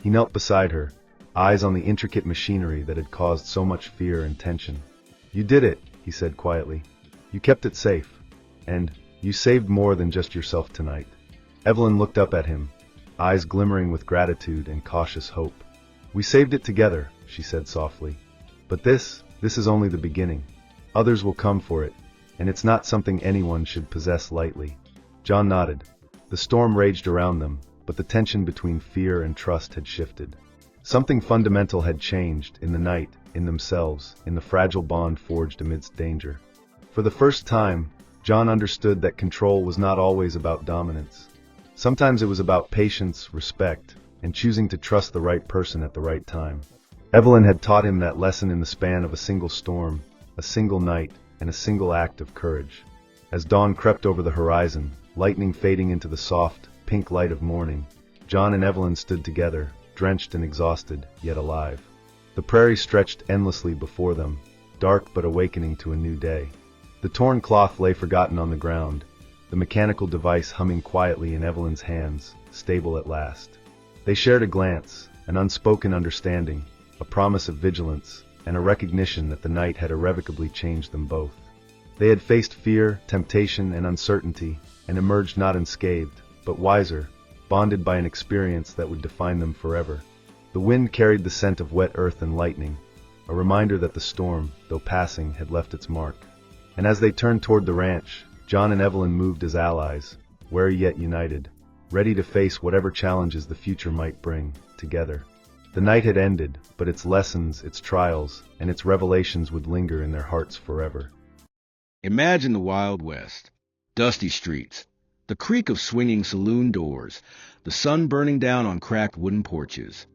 Speaker 1: He knelt beside her, eyes on the intricate machinery that had caused so much fear and tension. "You did it," he said quietly. "You kept it safe. And you saved more than just yourself tonight." Evelyn looked up at him, eyes glimmering with gratitude and cautious hope. "We saved it together," she said softly. "But this is only the beginning. Others will come for it, and it's not something anyone should possess lightly." John nodded. The storm raged around them, but the tension between fear and trust had shifted. Something fundamental had changed in the night, in themselves, in the fragile bond forged amidst danger. For the first time, John understood that control was not always about dominance. Sometimes it was about patience, respect, and choosing to trust the right person at the right time. Evelyn had taught him that lesson in the span of a single storm, a single night, and a single act of courage. As dawn crept over the horizon, lightning fading into the soft, pink light of morning, John and Evelyn stood together, drenched and exhausted, yet alive. The prairie stretched endlessly before them, dark but awakening to a new day. The torn cloth lay forgotten on the ground, the mechanical device humming quietly in Evelyn's hands, stable at last. They shared a glance, an unspoken understanding, a promise of vigilance, and a recognition that the night had irrevocably changed them both. They had faced fear, temptation, and uncertainty, and emerged not unscathed, but wiser, bonded by an experience that would define them forever. The wind carried the scent of wet earth and lightning, a reminder that the storm, though passing, had left its mark. And as they turned toward the ranch, John and Evelyn moved as allies, wary yet united, ready to face whatever challenges the future might bring, together. The night had ended, but its lessons, its trials, and its revelations would linger in their hearts forever.
Speaker 2: Imagine the Wild West. Dusty streets, the creak of swinging saloon doors, the sun burning down on cracked wooden porches.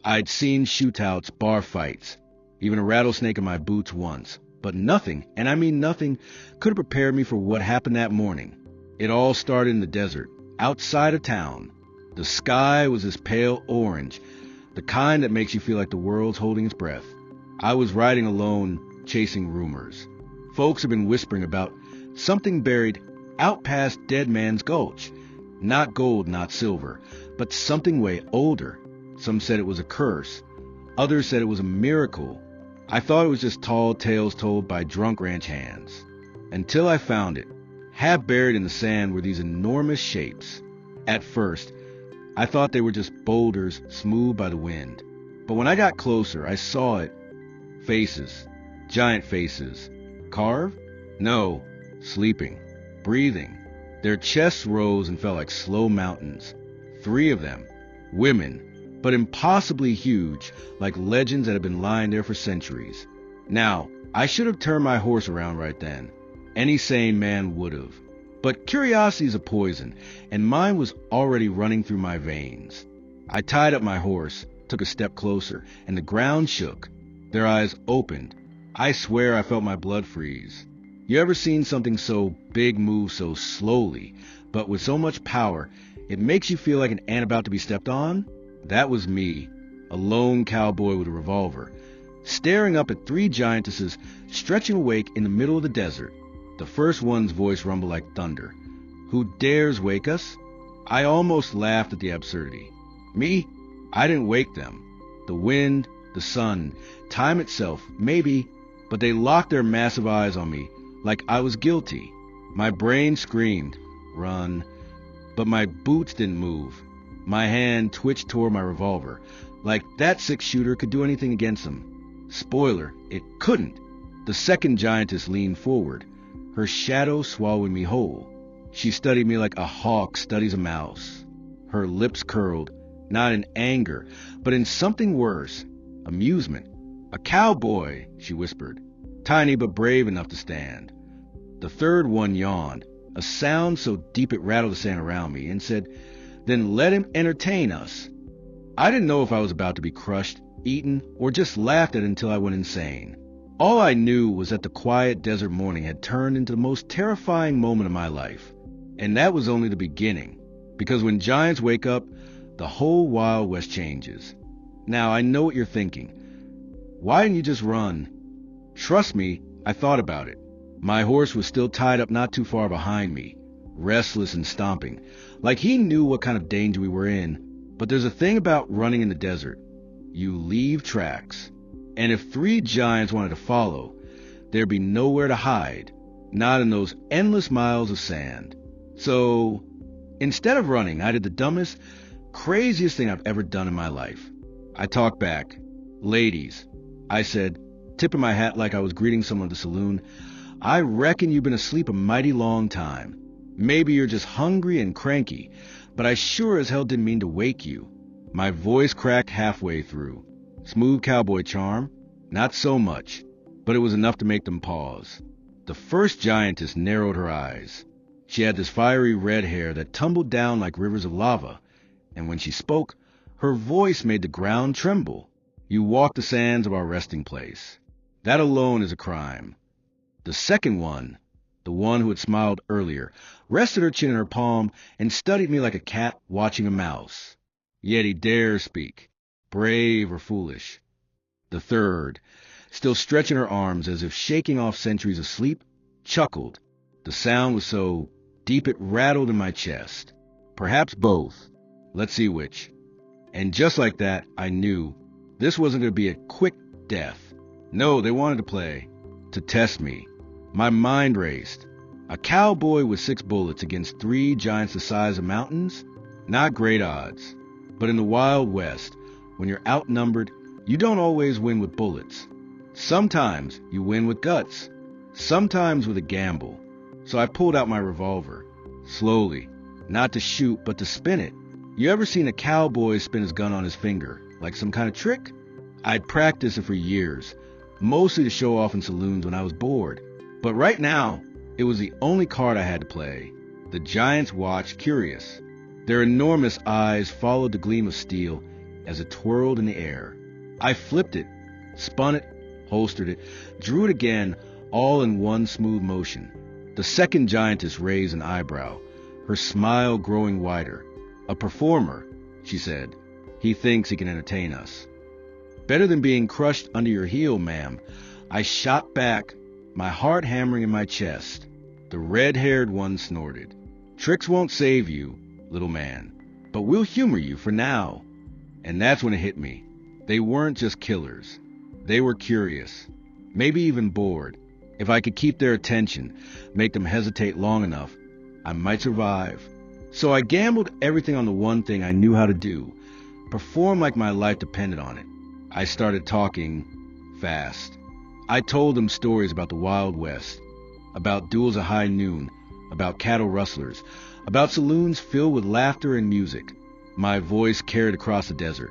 Speaker 2: I'd seen shootouts, bar fights, even a rattlesnake in my boots once, but nothing, and I mean nothing, could have prepared me for what happened that morning. It all started in the desert, outside of town. The sky was this pale orange, the kind that makes you feel like the world's holding its breath. I was riding alone, chasing rumors. Folks have been whispering about something buried out past Dead Man's Gulch. Not gold, not silver, but something way older. Some said it was a curse. Others said it was a miracle. I thought it was just tall tales told by drunk ranch hands. Until I found it. Half buried in the sand were these enormous shapes. At first, I thought they were just boulders smoothed by the wind. But when I got closer, I saw it. Faces. Giant faces. Carved? No. Sleeping. Breathing. Their chests rose and fell like slow mountains. 3 of them. Women. But impossibly huge, like legends that had been lying there for centuries. Now, I should have turned my horse around right then. Any sane man would have. But curiosity is a poison, and mine was already running through my veins. I tied up my horse, took a step closer, and the ground shook. Their eyes opened. I swear I felt my blood freeze. You ever seen something so big move so slowly, but with so much power, it makes you feel like an ant about to be stepped on? That was me, a lone cowboy with a revolver, staring up at 3 giantesses stretching awake in the middle of the desert. The first one's voice rumbled like thunder. "Who dares wake us?" I almost laughed at the absurdity. Me? I didn't wake them. The wind, the sun, time itself, maybe, but they locked their massive eyes on me like I was guilty. My brain screamed, "Run," but my boots didn't move. My hand twitched toward my revolver, like that 6-shooter could do anything against them. Spoiler, it couldn't. The second giantess leaned forward, her shadow swallowing me whole. She studied me like a hawk studies a mouse. Her lips curled, not in anger, but in something worse, amusement. "A cowboy," she whispered, tiny but brave enough to stand. The third one yawned, a sound so deep it rattled the sand around me, and said, "Then let him entertain us." I didn't know if I was about to be crushed, eaten, or just laughed at until I went insane. All I knew was that the quiet desert morning had turned into the most terrifying moment of my life. And that was only the beginning, because when giants wake up, the whole Wild West changes. Now, I know what you're thinking. Why didn't you just run? Trust me, I thought about it. My horse was still tied up not too far behind me, restless and stomping, like he knew what kind of danger we were in. But there's a thing about running in the desert. You leave tracks. And if three giants wanted to follow, there'd be nowhere to hide, not in those endless miles of sand. So, instead of running, I did the dumbest, craziest thing I've ever done in my life. I talked back. Ladies, I said, tipping my hat like I was greeting someone at the saloon, I reckon you've been asleep a mighty long time. Maybe you're just hungry and cranky, but I sure as hell didn't mean to wake you. My voice cracked halfway through. Smooth cowboy charm? Not so much, but it was enough to make them pause. The first giantess narrowed her eyes. She had this fiery red hair that tumbled down like rivers of lava, and when she spoke, her voice made the ground tremble. You walked the sands of our resting place. That alone is a crime. The second one, the one who had smiled earlier, rested her chin in her palm and studied me like a cat watching a mouse. Yet he dared speak, brave or foolish. The third, still stretching her arms as if shaking off centuries of sleep, chuckled. The sound was so deep it rattled in my chest. Perhaps both. Let's see which. And just like that, I knew this wasn't going to be a quick death. No, they wanted to play, to test me. My mind raced. A cowboy with 6 bullets against 3 giants the size of mountains? Not great odds. But in the Wild West, when you're outnumbered, you don't always win with bullets. Sometimes you win with guts. Sometimes with a gamble. So I pulled out my revolver. Slowly. Not to shoot, but to spin it. You ever seen a cowboy spin his gun on his finger, like some kind of trick? I'd practiced it for years, mostly to show off in saloons when I was bored. But right now, it was the only card I had to play. The giants watched, curious. Their enormous eyes followed the gleam of steel as it twirled in the air. I flipped it, spun it, holstered it, drew it again, all in one smooth motion. The second giantess raised an eyebrow, her smile growing wider. A performer, she said. He thinks he can entertain us. Better than being crushed under your heel, ma'am. I shot back, my heart hammering in my chest. The red-haired one snorted. Tricks won't save you, little man, but we'll humor you for now. And that's when it hit me. They weren't just killers. They were curious, maybe even bored. If I could keep their attention, make them hesitate long enough, I might survive. So I gambled everything on the one thing I knew how to do, perform like my life depended on it. I started talking fast. I told them stories about the Wild West, about duels at high noon, about cattle rustlers, about saloons filled with laughter and music. My voice carried across the desert,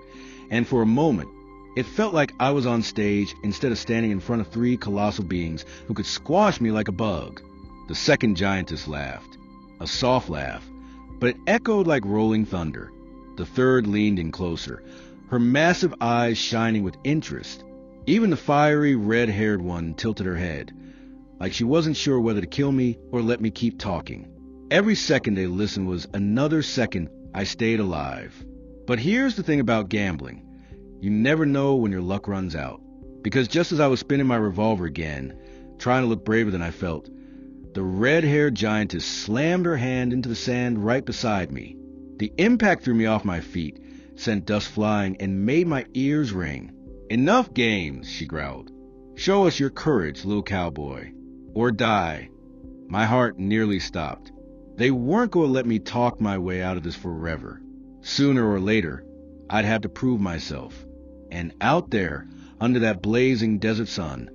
Speaker 2: and for a moment, it felt like I was on stage instead of standing in front of 3 colossal beings who could squash me like a bug. The second giantess laughed, a soft laugh, but it echoed like rolling thunder. The third leaned in closer, her massive eyes shining with interest. Even the fiery, red-haired one tilted her head, like she wasn't sure whether to kill me or let me keep talking. Every second they listened was another second I stayed alive. But here's the thing about gambling. You never know when your luck runs out. Because just as I was spinning my revolver again, trying to look braver than I felt, the red-haired giantess slammed her hand into the sand right beside me. The impact threw me off my feet, sent dust flying, and made my ears ring. Enough games, she growled. Show us your courage, little cowboy. Or die. My heart nearly stopped. They weren't going to let me talk my way out of this forever. Sooner or later, I'd have to prove myself. And out there, under that blazing desert sun,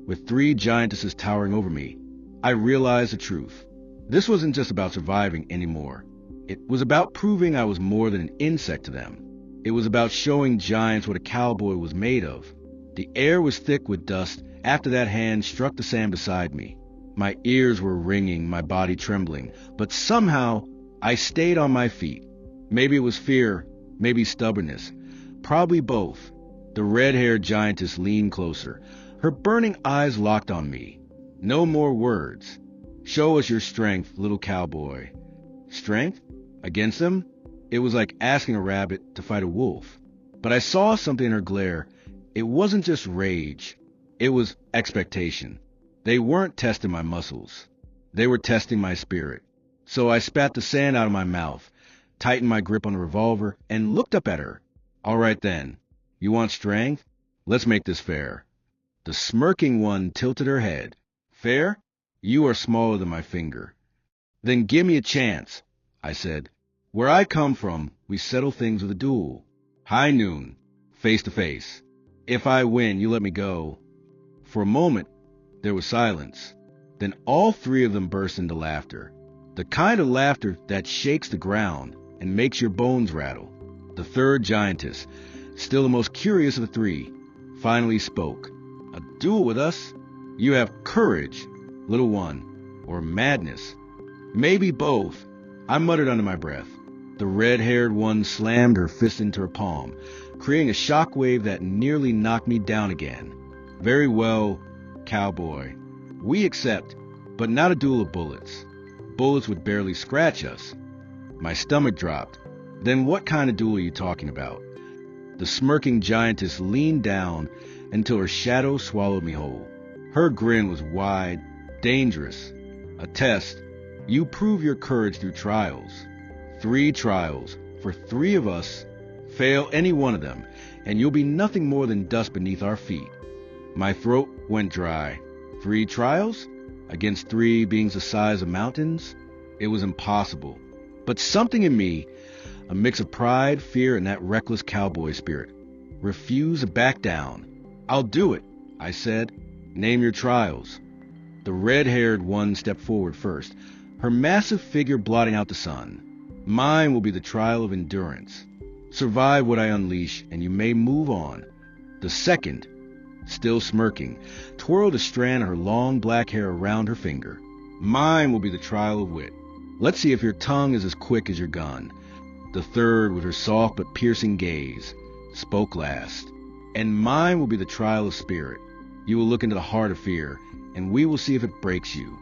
Speaker 2: with 3 giantesses towering over me, I realized the truth. This wasn't just about surviving anymore. It was about proving I was more than an insect to them. It was about showing giants what a cowboy was made of. The air was thick with dust after that hand struck the sand beside me. My ears were ringing, my body trembling, but somehow I stayed on my feet. Maybe it was fear, maybe stubbornness, probably both. The red-haired giantess leaned closer, her burning eyes locked on me. No more words. Show us your strength, little cowboy. Strength? Against them? It was like asking a rabbit to fight a wolf. But I saw something in her glare. It wasn't just rage. It was expectation. They weren't testing my muscles. They were testing my spirit. So I spat the sand out of my mouth, tightened my grip on the revolver, and looked up at her. All right then. You want strength? Let's make this fair. The smirking one tilted her head. Fair? You are smaller than my finger. Then give me a chance, I said. Where I come from, we settle things with a duel. High noon, face to face. If I win, you let me go. For a moment, there was silence. Then all three of them burst into laughter. The kind of laughter that shakes the ground and makes your bones rattle. The third giantess, still the most curious of the three, finally spoke. A duel with us? You have courage, little one, or madness. Maybe both, I muttered under my breath. The red-haired one slammed her fist into her palm, creating a shockwave that nearly knocked me down again. Very well, cowboy. We accept, but not a duel of bullets. Bullets would barely scratch us. My stomach dropped. Then what kind of duel are you talking about? The smirking giantess leaned down until her shadow swallowed me whole. Her grin was wide, dangerous. A test. You prove your courage through trials. 3 trials, for 3 of us. Fail any one of them, and you'll be nothing more than dust beneath our feet. My throat went dry. 3 trials? Against 3 beings the size of mountains? It was impossible. But something in me, a mix of pride, fear, and that reckless cowboy spirit, refused to back down. I'll do it, I said. Name your trials. The red-haired one stepped forward first, her massive figure blotting out the sun. Mine will be the trial of endurance. Survive what I unleash, and you may move on. The second, still smirking, twirled a strand of her long black hair around her finger. Mine will be the trial of wit. Let's see if your tongue is as quick as your gun. The third, with her soft but piercing gaze, spoke last. And mine will be the trial of spirit. You will look into the heart of fear, and we will see if it breaks you.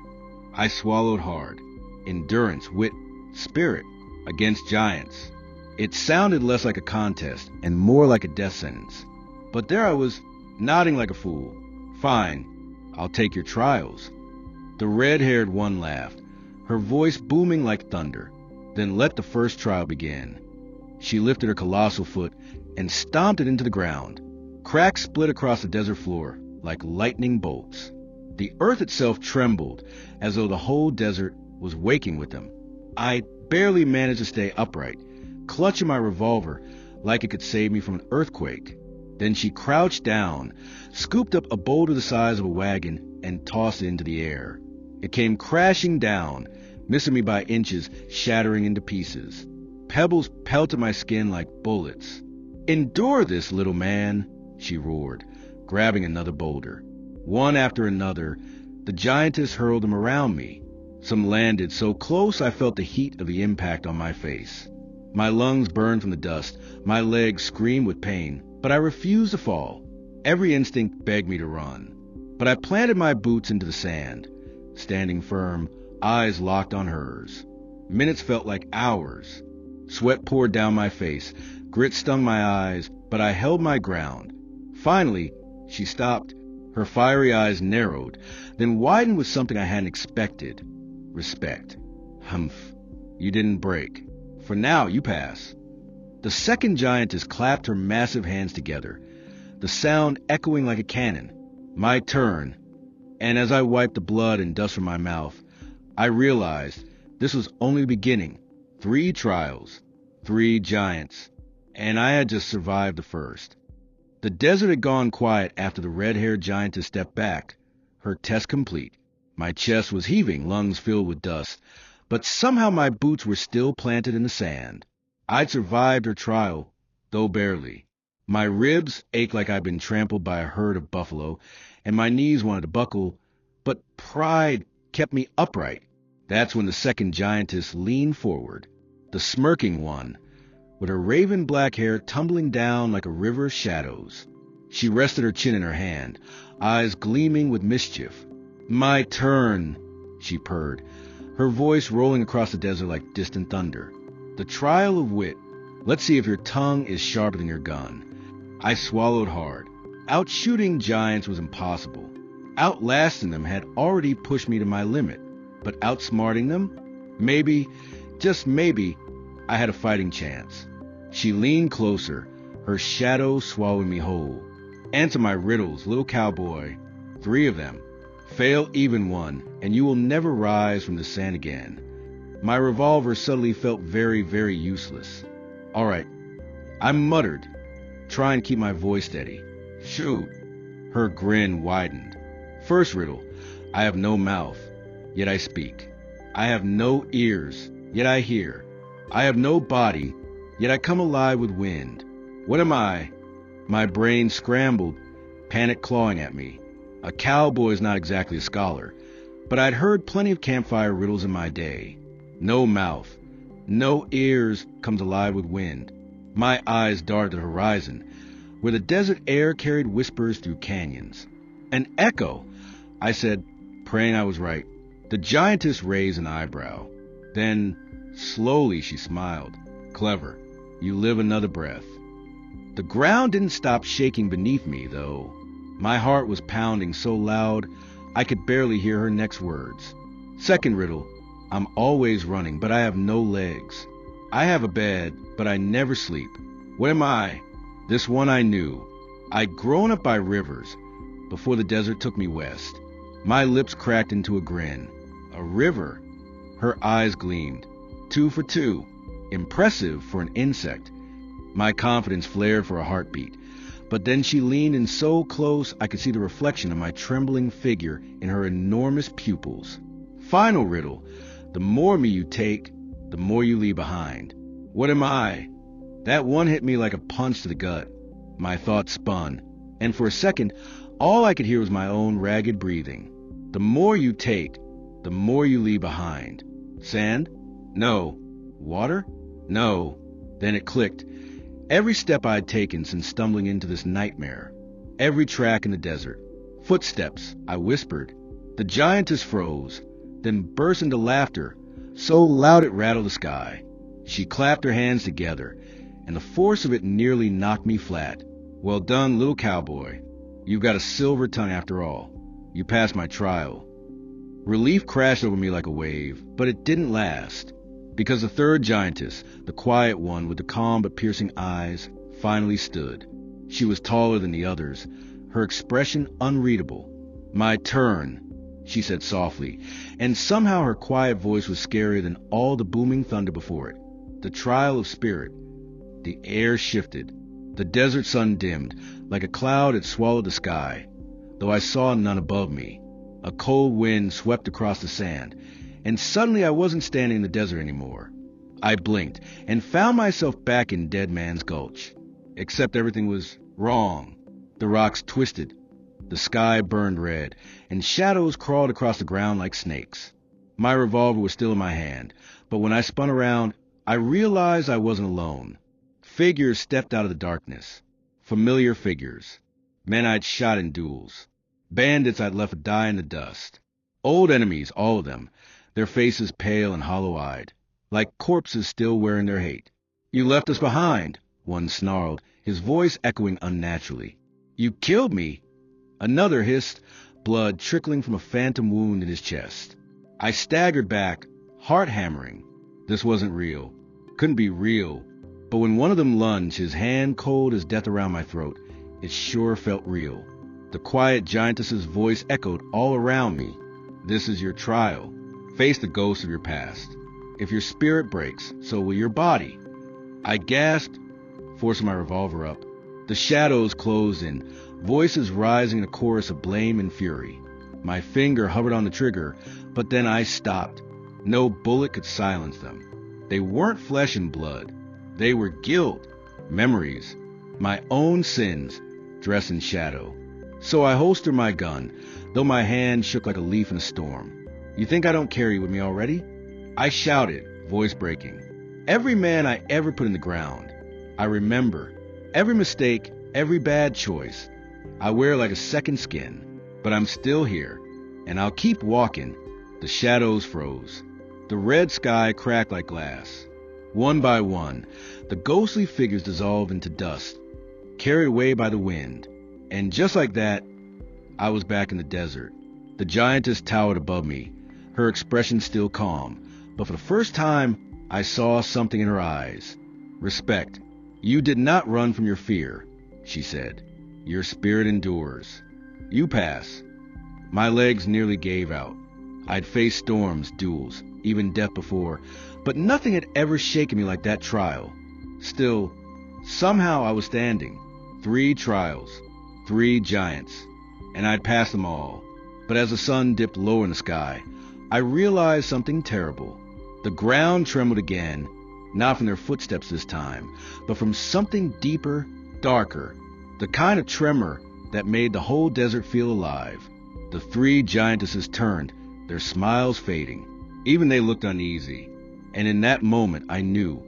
Speaker 2: I swallowed hard. Endurance, wit, spirit, against giants. It sounded less like a contest and more like a death sentence. But there I was, nodding like a fool. Fine, I'll take your trials. The red-haired one laughed, her voice booming like thunder. Then let the first trial begin. She lifted her colossal foot and stomped it into the ground. Cracks split across the desert floor like lightning bolts. The earth itself trembled as though the whole desert was waking with them. I barely managed to stay upright, clutching my revolver like it could save me from an earthquake. Then she crouched down, scooped up a boulder the size of a wagon, and tossed it into the air. It came crashing down, missing me by inches, shattering into pieces. Pebbles pelted my skin like bullets. Endure this, little man, she roared, grabbing another boulder. One after another, the giantess hurled them around me. Some landed so close I felt the heat of the impact on my face. My lungs burned from the dust, my legs screamed with pain, but I refused to fall. Every instinct begged me to run. But I planted my boots into the sand, standing firm, eyes locked on hers. Minutes felt like hours. Sweat poured down my face, grit stung my eyes, but I held my ground. Finally, she stopped. Her fiery eyes narrowed, then widened with something I hadn't expected. Respect. Humph. You didn't break. For now, you pass. The second giantess clapped her massive hands together, the sound echoing like a cannon. My turn. And as I wiped the blood and dust from my mouth, I realized this was only the beginning. 3 trials, 3 giants, and I had just survived the first. The desert had gone quiet after the red-haired giantess stepped back, her test complete. My chest was heaving, lungs filled with dust, but somehow my boots were still planted in the sand. I'd survived her trial, though barely. My ribs ached like I'd been trampled by a herd of buffalo, and my knees wanted to buckle, but pride kept me upright. That's when the second giantess leaned forward, the smirking one, with her raven black hair tumbling down like a river of shadows. She rested her chin in her hand, eyes gleaming with mischief. My turn, she purred, her voice rolling across the desert like distant thunder. The trial of wit. Let's see if your tongue is sharper than your gun. I swallowed hard. Outshooting giants was impossible. Outlasting them had already pushed me to my limit. But outsmarting them? Maybe, just maybe, I had a fighting chance. She leaned closer, her shadow swallowing me whole. Answer my riddles, little cowboy. 3 of them. Fail even one, and you will never rise from the sand again. My revolver suddenly felt very, very useless. All right, I muttered, trying to keep my voice steady. Shoot. Her grin widened. First riddle, I have no mouth, yet I speak. I have no ears, yet I hear. I have no body, yet I come alive with wind. What am I? My brain scrambled, panic clawing at me. A cowboy is not exactly a scholar, but I'd heard plenty of campfire riddles in my day. No mouth, no ears, comes alive with wind. My eyes darted to the horizon, where the desert air carried whispers through canyons. An echo, I said, praying I was right. The giantess raised an eyebrow. Then, slowly, she smiled. Clever. You live another breath. The ground didn't stop shaking beneath me, though. My heart was pounding so loud I could barely hear her next words. Second riddle, I'm always running, but I have no legs. I have a bed, but I never sleep. What am I? This one I knew. I'd grown up by rivers before the desert took me west. My lips cracked into a grin. A river. Her eyes gleamed. 2 for 2. Impressive for an insect. My confidence flared for a heartbeat. But then she leaned in so close I could see the reflection of my trembling figure in her enormous pupils. Final riddle. The more me you take, the more you leave behind. What am I? That one hit me like a punch to the gut. My thoughts spun, and for a second, all I could hear was my own ragged breathing. The more you take, the more you leave behind. Sand? No. Water? No. Then it clicked. Every step I'd taken since stumbling into this nightmare. Every track in the desert. Footsteps, I whispered. The giantess froze, then burst into laughter, so loud it rattled the sky. She clapped her hands together, and the force of it nearly knocked me flat. Well done, little cowboy. You've got a silver tongue after all. You passed my trial. Relief crashed over me like a wave, but it didn't last. Because the third giantess, the quiet one with the calm but piercing eyes, finally stood. She was taller than the others, her expression unreadable. My turn, she said softly, and somehow her quiet voice was scarier than all the booming thunder before it. The trial of spirit. The air shifted. The desert sun dimmed, like a cloud had swallowed the sky, though I saw none above me. A cold wind swept across the sand, and suddenly I wasn't standing in the desert anymore. I blinked and found myself back in Dead Man's Gulch. Except everything was wrong. The rocks twisted, the sky burned red, and shadows crawled across the ground like snakes. My revolver was still in my hand, but when I spun around, I realized I wasn't alone. Figures stepped out of the darkness. Familiar figures. Men I'd shot in duels. Bandits I'd left die in the dust. Old enemies, all of them, their faces pale and hollow-eyed, like corpses still wearing their hate. You left us behind, one snarled, his voice echoing unnaturally. You killed me, another hissed, blood trickling from a phantom wound in his chest. I staggered back, heart hammering. This wasn't real. Couldn't be real. But when one of them lunged, his hand cold as death around my throat, it sure felt real. The quiet giantess's voice echoed all around me. This is your trial. Face the ghosts of your past. If your spirit breaks, so will your body. I gasped, forcing my revolver up. The shadows closed in, voices rising in a chorus of blame and fury. My finger hovered on the trigger, but then I stopped. No bullet could silence them. They weren't flesh and blood. They were guilt, memories, my own sins, dressed in shadow. So I holstered my gun, though my hand shook like a leaf in a storm. You think I don't carry you with me already? I shouted, voice breaking. Every man I ever put in the ground. I remember. Every mistake, every bad choice. I wear like a second skin. But I'm still here, and I'll keep walking. The shadows froze. The red sky cracked like glass. One by one, the ghostly figures dissolved into dust, carried away by the wind. And just like that, I was back in the desert. The giantess towered above me, her expression still calm, but for the first time, I saw something in her eyes. Respect. You did not run from your fear, she said. Your spirit endures. You pass. My legs nearly gave out. I'd faced storms, duels, even death before, but nothing had ever shaken me like that trial. Still, somehow I was standing. 3 trials, 3 giants, and I'd passed them all. But as the sun dipped lower in the sky, I realized something terrible. The ground trembled again, not from their footsteps this time, but from something deeper, darker, the kind of tremor that made the whole desert feel alive. The 3 giantesses turned, their smiles fading. Even they looked uneasy. And in that moment, I knew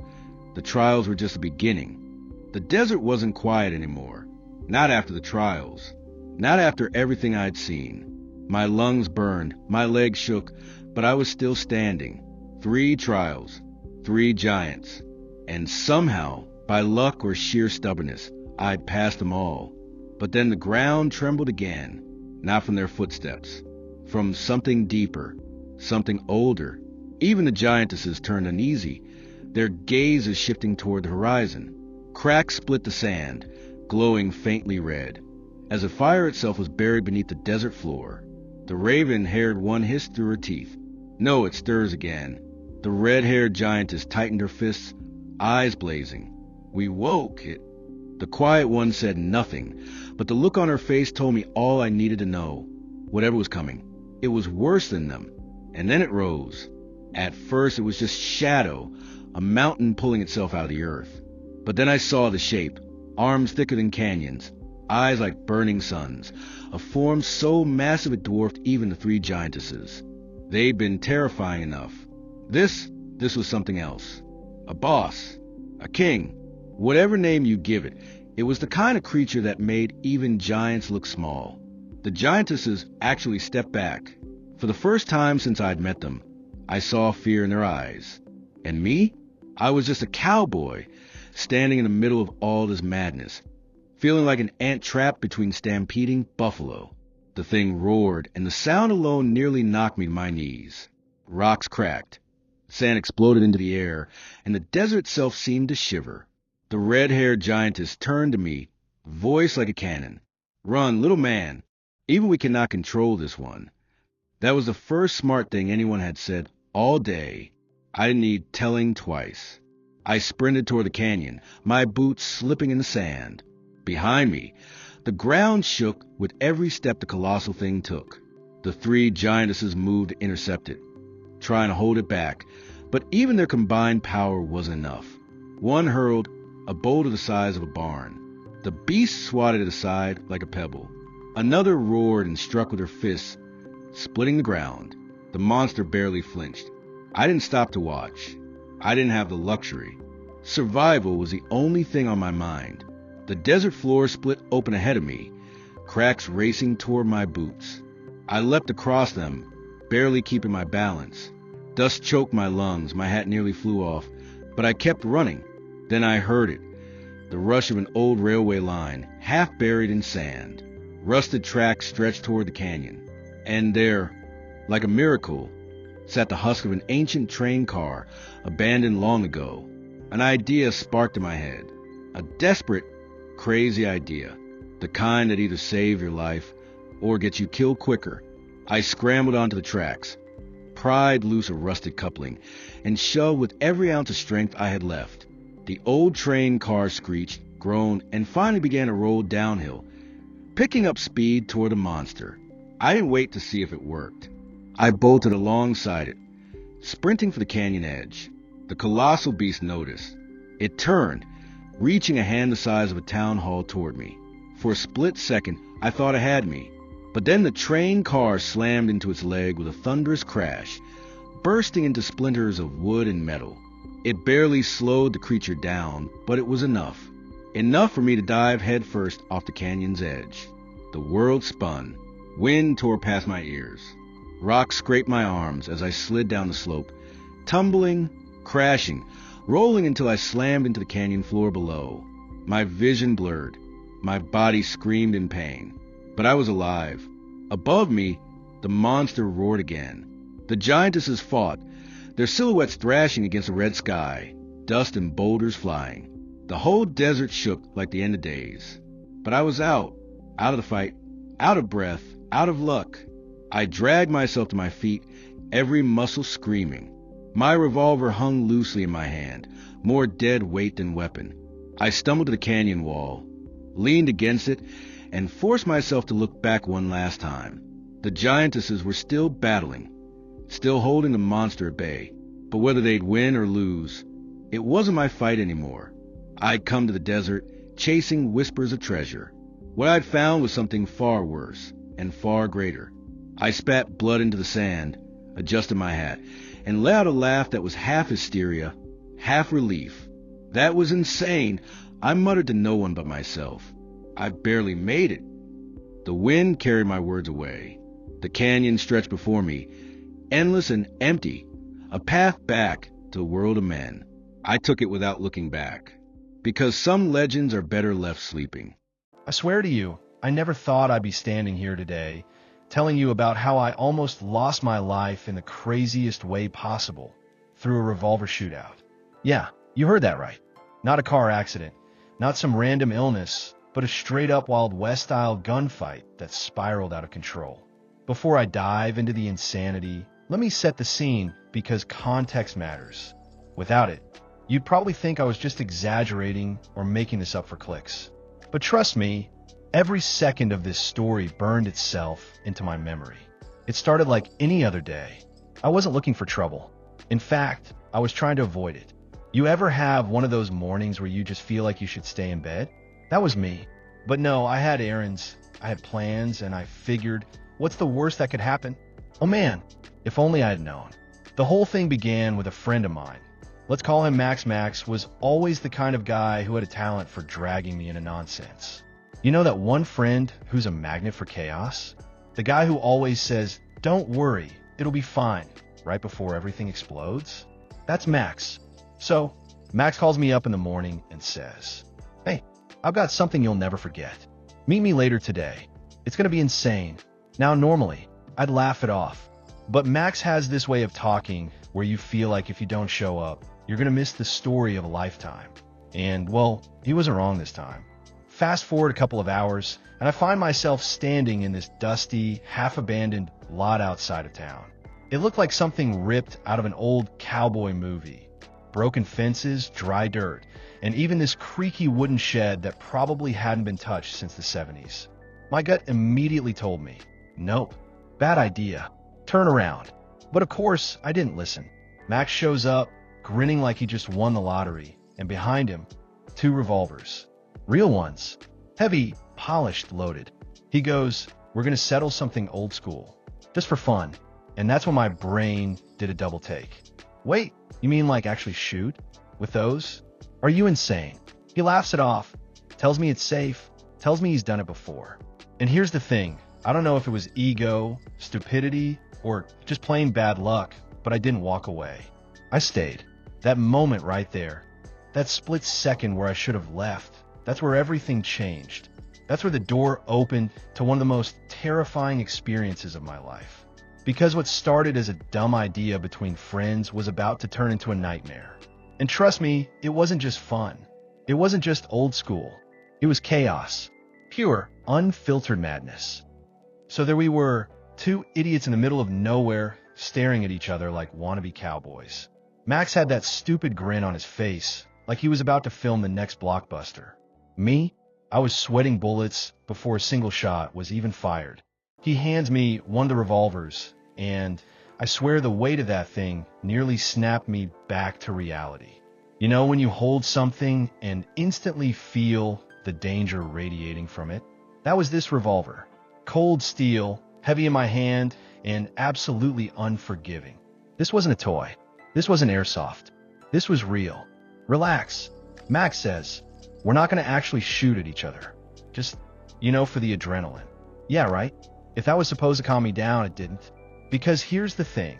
Speaker 2: the trials were just the beginning. The desert wasn't quiet anymore. Not after the trials. Not after everything I'd seen. My lungs burned, my legs shook, but I was still standing. 3 trials, 3 giants. And somehow, by luck or sheer stubbornness, I'd passed them all. But then the ground trembled again. Not from their footsteps. From something deeper. Something older. Even the giantesses turned uneasy, their gazes shifting toward the horizon. Cracks split the sand, glowing faintly red, as if fire itself was buried beneath the desert floor. The raven-haired one hissed through her teeth. No, it stirs again. The red-haired giantess tightened her fists, eyes blazing. We woke it. The quiet one said nothing, but the look on her face told me all I needed to know. Whatever was coming, it was worse than them. And then it rose. At first it was just shadow, a mountain pulling itself out of the earth. But then I saw the shape, arms thicker than canyons, eyes like burning suns, a form so massive it dwarfed even the 3 giantesses. They'd been terrifying enough. This was something else. A boss, a king, whatever name you give it, it was the kind of creature that made even giants look small. The giantesses actually stepped back. For the first time since I'd met them, I saw fear in their eyes. And me? I was just a cowboy, standing in the middle of all this madness, feeling like an ant trapped between stampeding buffalo. The thing roared, and the sound alone nearly knocked me to my knees. Rocks cracked. Sand exploded into the air, and the desert itself seemed to shiver. The red-haired giantess turned to me, voice like a cannon. Run, little man. Even we cannot control this one. That was the first smart thing anyone had said all day. I didn't need telling twice. I sprinted toward the canyon, my boots slipping in the sand. Behind me, the ground shook with every step the colossal thing took. The 3 giantesses moved to intercept it, trying to hold it back, but even their combined power wasn't enough. One hurled a boulder the size of a barn. The beast swatted it aside like a pebble. Another roared and struck with her fists, splitting the ground. The monster barely flinched. I didn't stop to watch. I didn't have the luxury. Survival was the only thing on my mind. The desert floor split open ahead of me, cracks racing toward my boots. I leapt across them, barely keeping my balance. Dust choked my lungs, my hat nearly flew off, but I kept running. Then I heard it, the rush of an old railway line, half buried in sand. Rusted tracks stretched toward the canyon. And there, like a miracle, sat the husk of an ancient train car, abandoned long ago. An idea sparked in my head. A desperate, crazy idea. The kind that either saves your life or gets you killed quicker. I scrambled onto the tracks, pried loose a rusted coupling, and shoved with every ounce of strength I had left. The old train car screeched, groaned, and finally began to roll downhill, picking up speed toward the monster. I didn't wait to see if it worked. I bolted alongside it, sprinting for the canyon edge. The colossal beast noticed. It turned, reaching a hand the size of a town hall toward me. For a split second, I thought it had me. But then the train car slammed into its leg with a thunderous crash, bursting into splinters of wood and metal. It barely slowed the creature down, but it was enough. Enough for me to dive headfirst off the canyon's edge. The world spun. Wind tore past my ears. Rocks scraped my arms as I slid down the slope, tumbling, crashing, rolling until I slammed into the canyon floor below. My vision blurred. My body screamed in pain. But I was alive. Above me, the monster roared again. The giantesses fought, their silhouettes thrashing against the red sky, dust and boulders flying. The whole desert shook like the end of days. But I was out of the fight, out of breath, out of luck. I dragged myself to my feet, every muscle screaming. My revolver hung loosely in my hand, more dead weight than weapon. I stumbled to the canyon wall, leaned against it, and forced myself to look back one last time. The giantesses were still battling, still holding the monster at bay. But whether they'd win or lose, it wasn't my fight anymore. I'd come to the desert, chasing whispers of treasure. What I'd found was something far worse and far greater. I spat blood into the sand, adjusted my hat, and let out a laugh that was half hysteria, half relief. That was insane, I muttered to no one but myself. I barely made it. The wind carried my words away. The canyon stretched before me, endless and empty, a path back to a world of men. I took it without looking back, because some legends are better left sleeping.
Speaker 3: I swear to you, I never thought I'd be standing here today, telling you about how I almost lost my life in the craziest way possible, through a revolver shootout. Yeah, you heard that right. Not a car accident, not some random illness, but a straight-up Wild West-style gunfight that spiraled out of control. Before I dive into the insanity, let me set the scene because context matters. Without it, you'd probably think I was just exaggerating or making this up for clicks. But trust me, every second of this story burned itself into my memory. It started like any other day. I wasn't looking for trouble. In fact, I was trying to avoid it. You ever have one of those mornings where you just feel like you should stay in bed? That was me. But no, I had errands, I had plans, and I figured, what's the worst that could happen? Oh man, if only I had known. The whole thing began with a friend of mine. Let's call him Max. Max was always the kind of guy who had a talent for dragging me into nonsense. You know that one friend who's a magnet for chaos? The guy who always says, "Don't worry, it'll be fine," right before everything explodes? That's Max. So, Max calls me up in the morning and says, "Hey, I've got something you'll never forget. Meet me later today. It's going to be insane." Now, normally, I'd laugh it off. But Max has this way of talking where you feel like if you don't show up, you're going to miss the story of a lifetime. And, well, he wasn't wrong this time. Fast forward a couple of hours, and I find myself standing in this dusty, half-abandoned lot outside of town. It looked like something ripped out of an old cowboy movie. Broken fences, dry dirt, and even this creaky wooden shed that probably hadn't been touched since the 70s. My gut immediately told me, nope, bad idea, turn around. But of course, I didn't listen. Max shows up, grinning like he just won the lottery, and behind him, 2 revolvers. Real ones. Heavy, polished, loaded. He goes, "We're going to settle something old school. Just for fun." And that's when my brain did a double take. Wait, you mean like actually shoot? With those? Are you insane? He laughs it off, tells me it's safe, tells me he's done it before. And here's the thing. I don't know if it was ego, stupidity, or just plain bad luck, but I didn't walk away. I stayed. That moment right there. That split second where I should have left. That's where everything changed. That's where the door opened to one of the most terrifying experiences of my life. Because what started as a dumb idea between friends was about to turn into a nightmare. And trust me, it wasn't just fun. It wasn't just old school. It was chaos. Pure, unfiltered madness. So there we were, 2 idiots in the middle of nowhere, staring at each other like wannabe cowboys. Max had that stupid grin on his face, like he was about to film the next blockbuster. Me? I was sweating bullets before a single shot was even fired. He hands me one of the revolvers, and I swear the weight of that thing nearly snapped me back to reality. You know when you hold something and instantly feel the danger radiating from it? That was this revolver. Cold steel, heavy in my hand, and absolutely unforgiving. This wasn't a toy. This wasn't airsoft. This was real. Relax. Max says, "We're not going to actually shoot at each other. Just, for the adrenaline." Yeah, right? If that was supposed to calm me down, it didn't. Because here's the thing.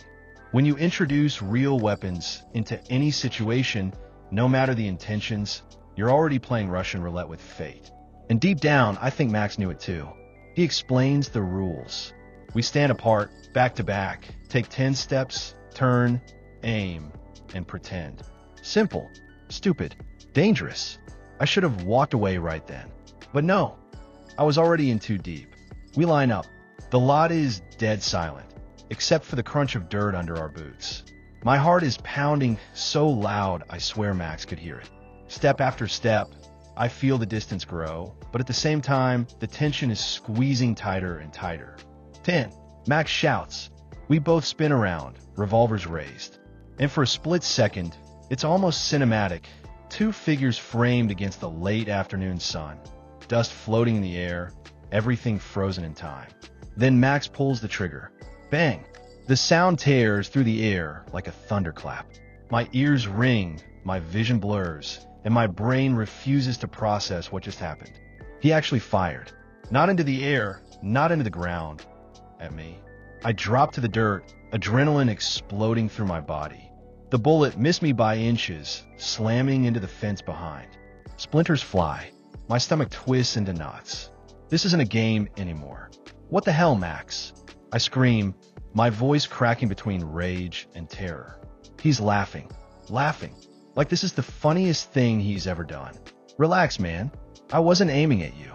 Speaker 3: When you introduce real weapons into any situation, no matter the intentions, you're already playing Russian roulette with fate. And deep down, I think Max knew it too. He explains the rules. We stand apart, back to back, take 10 steps, turn, aim, and pretend. Simple, stupid, dangerous. I should have walked away right then. But no, I was already in too deep. We line up. The lot is dead silent, except for the crunch of dirt under our boots. My heart is pounding so loud I swear Max could hear it. Step after step, I feel the distance grow, but at the same time, the tension is squeezing tighter and tighter. 10. Max shouts. We both spin around, revolvers raised. And for a split second, it's almost cinematic. Two figures framed against the late afternoon sun. Dust floating in the air, everything frozen in time. Then Max pulls the trigger. Bang! The sound tears through the air like a thunderclap. My ears ring, my vision blurs, and my brain refuses to process what just happened. He actually fired. Not into the air, not into the ground. At me. I dropped to the dirt, adrenaline exploding through my body. The bullet missed me by inches, slamming into the fence behind. Splinters fly. My stomach twists into knots. This isn't a game anymore. What the hell, Max? I scream, my voice cracking between rage and terror. He's laughing, like this is the funniest thing he's ever done. Relax, man. I wasn't aiming at you.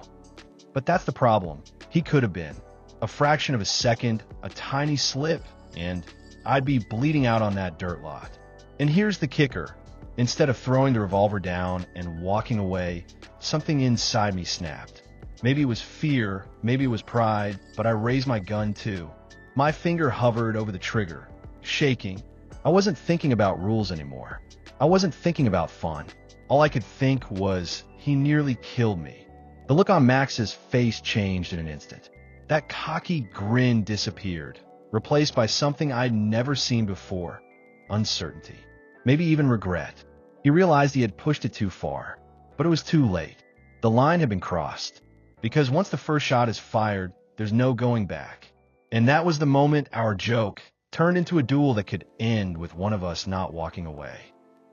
Speaker 3: But that's the problem. He could have been. A fraction of a second, a tiny slip, and I'd be bleeding out on that dirt lot. And here's the kicker. Instead of throwing the revolver down and walking away, something inside me snapped. Maybe it was fear, maybe it was pride, but I raised my gun too. My finger hovered over the trigger, shaking. I wasn't thinking about rules anymore. I wasn't thinking about fun. All I could think was, he nearly killed me. The look on Max's face changed in an instant. That cocky grin disappeared, replaced by something I'd never seen before. Uncertainty. Maybe even regret. He realized he had pushed it too far, but it was too late. The line had been crossed. Because once the first shot is fired, there's no going back. And that was the moment our joke turned into a duel that could end with one of us not walking away.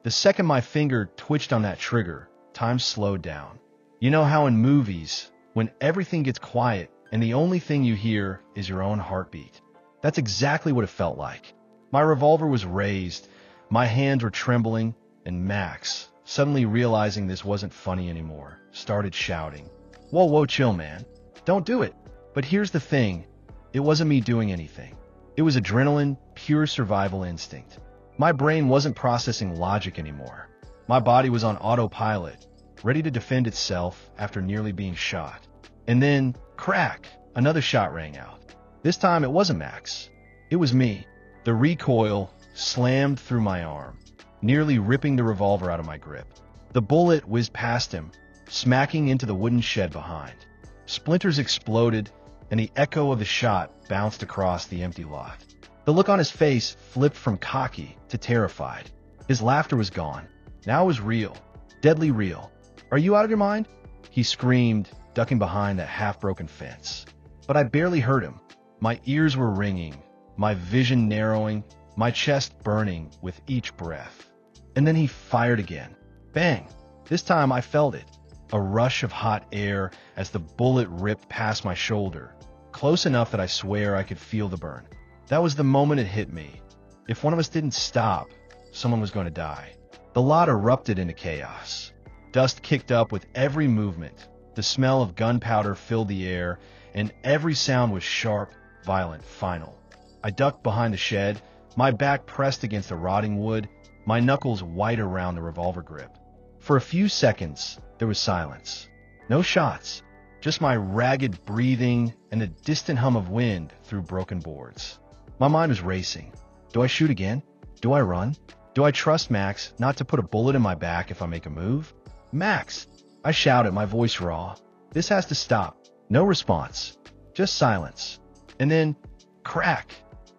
Speaker 3: The second my finger twitched on that trigger, time slowed down. You know how in movies, when everything gets quiet and the only thing you hear is your own heartbeat? That's exactly what it felt like. My revolver was raised, my hands were trembling, and Max, suddenly realizing this wasn't funny anymore, started shouting. Whoa, chill, man. Don't do it. But here's the thing. It wasn't me doing anything. It was adrenaline, pure survival instinct. My brain wasn't processing logic anymore. My body was on autopilot, ready to defend itself after nearly being shot. And then, crack, another shot rang out. This time it wasn't Max. It was me. The recoil slammed through my arm, nearly ripping the revolver out of my grip. The bullet whizzed past him, smacking into the wooden shed behind. Splinters exploded, and the echo of the shot bounced across the empty lot. The look on his face flipped from cocky to terrified. His laughter was gone. Now it was real. Deadly real. Are you out of your mind? He screamed, ducking behind that half-broken fence. But I barely heard him. My ears were ringing, my vision narrowing, my chest burning with each breath. And then he fired again. Bang! This time I felt it. A rush of hot air as the bullet ripped past my shoulder, close enough that I swear I could feel the burn. That was the moment it hit me. If one of us didn't stop, someone was going to die. The lot erupted into chaos. Dust kicked up with every movement. The smell of gunpowder filled the air, and every sound was sharp, violent, final. I ducked behind the shed, my back pressed against the rotting wood, my knuckles white around the revolver grip. For a few seconds, there was silence. No shots, just my ragged breathing and the distant hum of wind through broken boards. My mind was racing. Do I shoot again? Do I run? Do I trust Max not to put a bullet in my back if I make a move? Max! I shouted, my voice raw. This has to stop. No response. Just silence. And then, crack!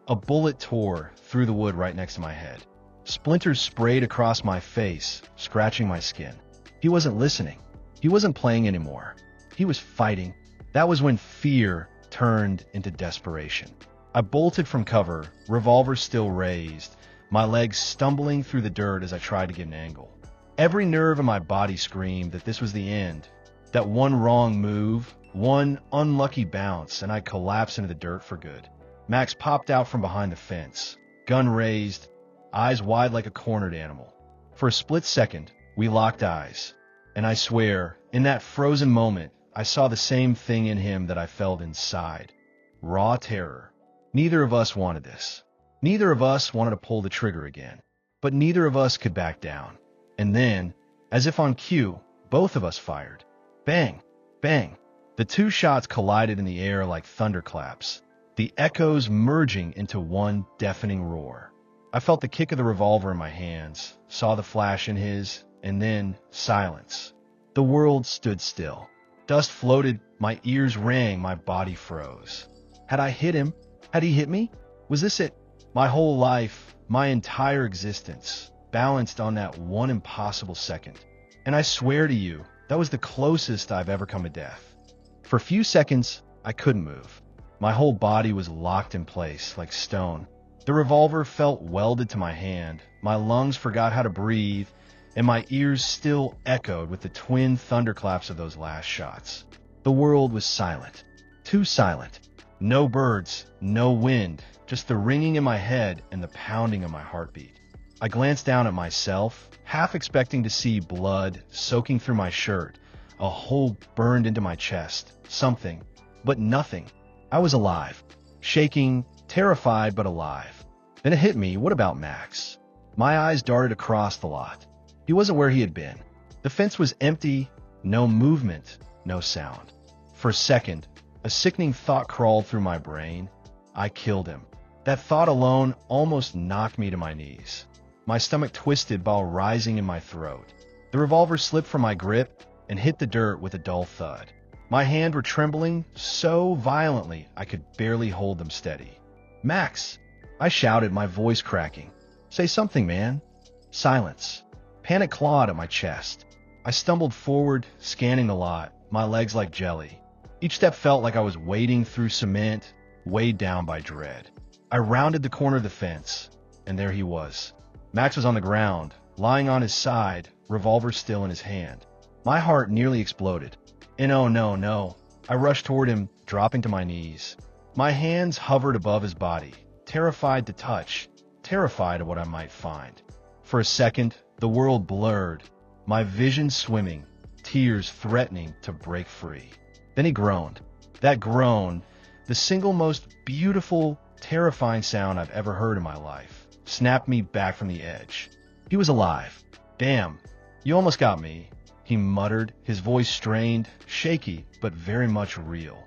Speaker 3: A bullet tore through the wood right next to my head. Splinters sprayed across my face, scratching my skin. He wasn't listening. He wasn't playing anymore. He was fighting. That was when fear turned into desperation. I bolted from cover, revolver still raised, my legs stumbling through the dirt as I tried to get an angle. Every nerve in my body screamed that this was the end. That one wrong move, one unlucky bounce, and I collapsed into the dirt for good. Max popped out from behind the fence, gun raised, eyes wide like a cornered animal. For a split second, we locked eyes, and I swear, in that frozen moment, I saw the same thing in him that I felt inside. Raw terror. Neither of us wanted this. Neither of us wanted to pull the trigger again. But neither of us could back down. And then, as if on cue, both of us fired. Bang! Bang! The two shots collided in the air like thunderclaps, the echoes merging into one deafening roar. I felt the kick of the revolver in my hands, saw the flash in his, and then silence. The world stood still. Dust floated, my ears rang, my body froze. Had I hit him? Had he hit me? Was this it? My whole life, my entire existence, balanced on that one impossible second. And I swear to you, that was the closest I've ever come to death. For a few seconds, I couldn't move. My whole body was locked in place, like stone. The revolver felt welded to my hand, my lungs forgot how to breathe, and my ears still echoed with the twin thunderclaps of those last shots. The world was silent. Too silent. No birds, no wind, just the ringing in my head and the pounding of my heartbeat. I glanced down at myself, half expecting to see blood soaking through my shirt, a hole burned into my chest, something, but nothing. I was alive, shaking, terrified but alive. Then it hit me, what about Max? My eyes darted across the lot. He wasn't where he had been. The fence was empty, no movement, no sound. For a second, a sickening thought crawled through my brain. I killed him. That thought alone almost knocked me to my knees. My stomach twisted while rising in my throat. The revolver slipped from my grip and hit the dirt with a dull thud. My hands were trembling so violently I could barely hold them steady. "Max!" I shouted, my voice cracking. "Say something, man." Silence. Panic clawed at my chest. I stumbled forward, scanning the lot, my legs like jelly. Each step felt like I was wading through cement, weighed down by dread. I rounded the corner of the fence, and there he was. Max was on the ground, lying on his side, revolver still in his hand. My heart nearly exploded. And oh no. I rushed toward him, dropping to my knees. My hands hovered above his body, terrified to touch, terrified of what I might find. For a second, the world blurred, my vision swimming, tears threatening to break free. Then he groaned. That groan, the single most beautiful, terrifying sound I've ever heard in my life, snapped me back from the edge. He was alive. "Damn, you almost got me," he muttered, his voice strained, shaky, but very much real.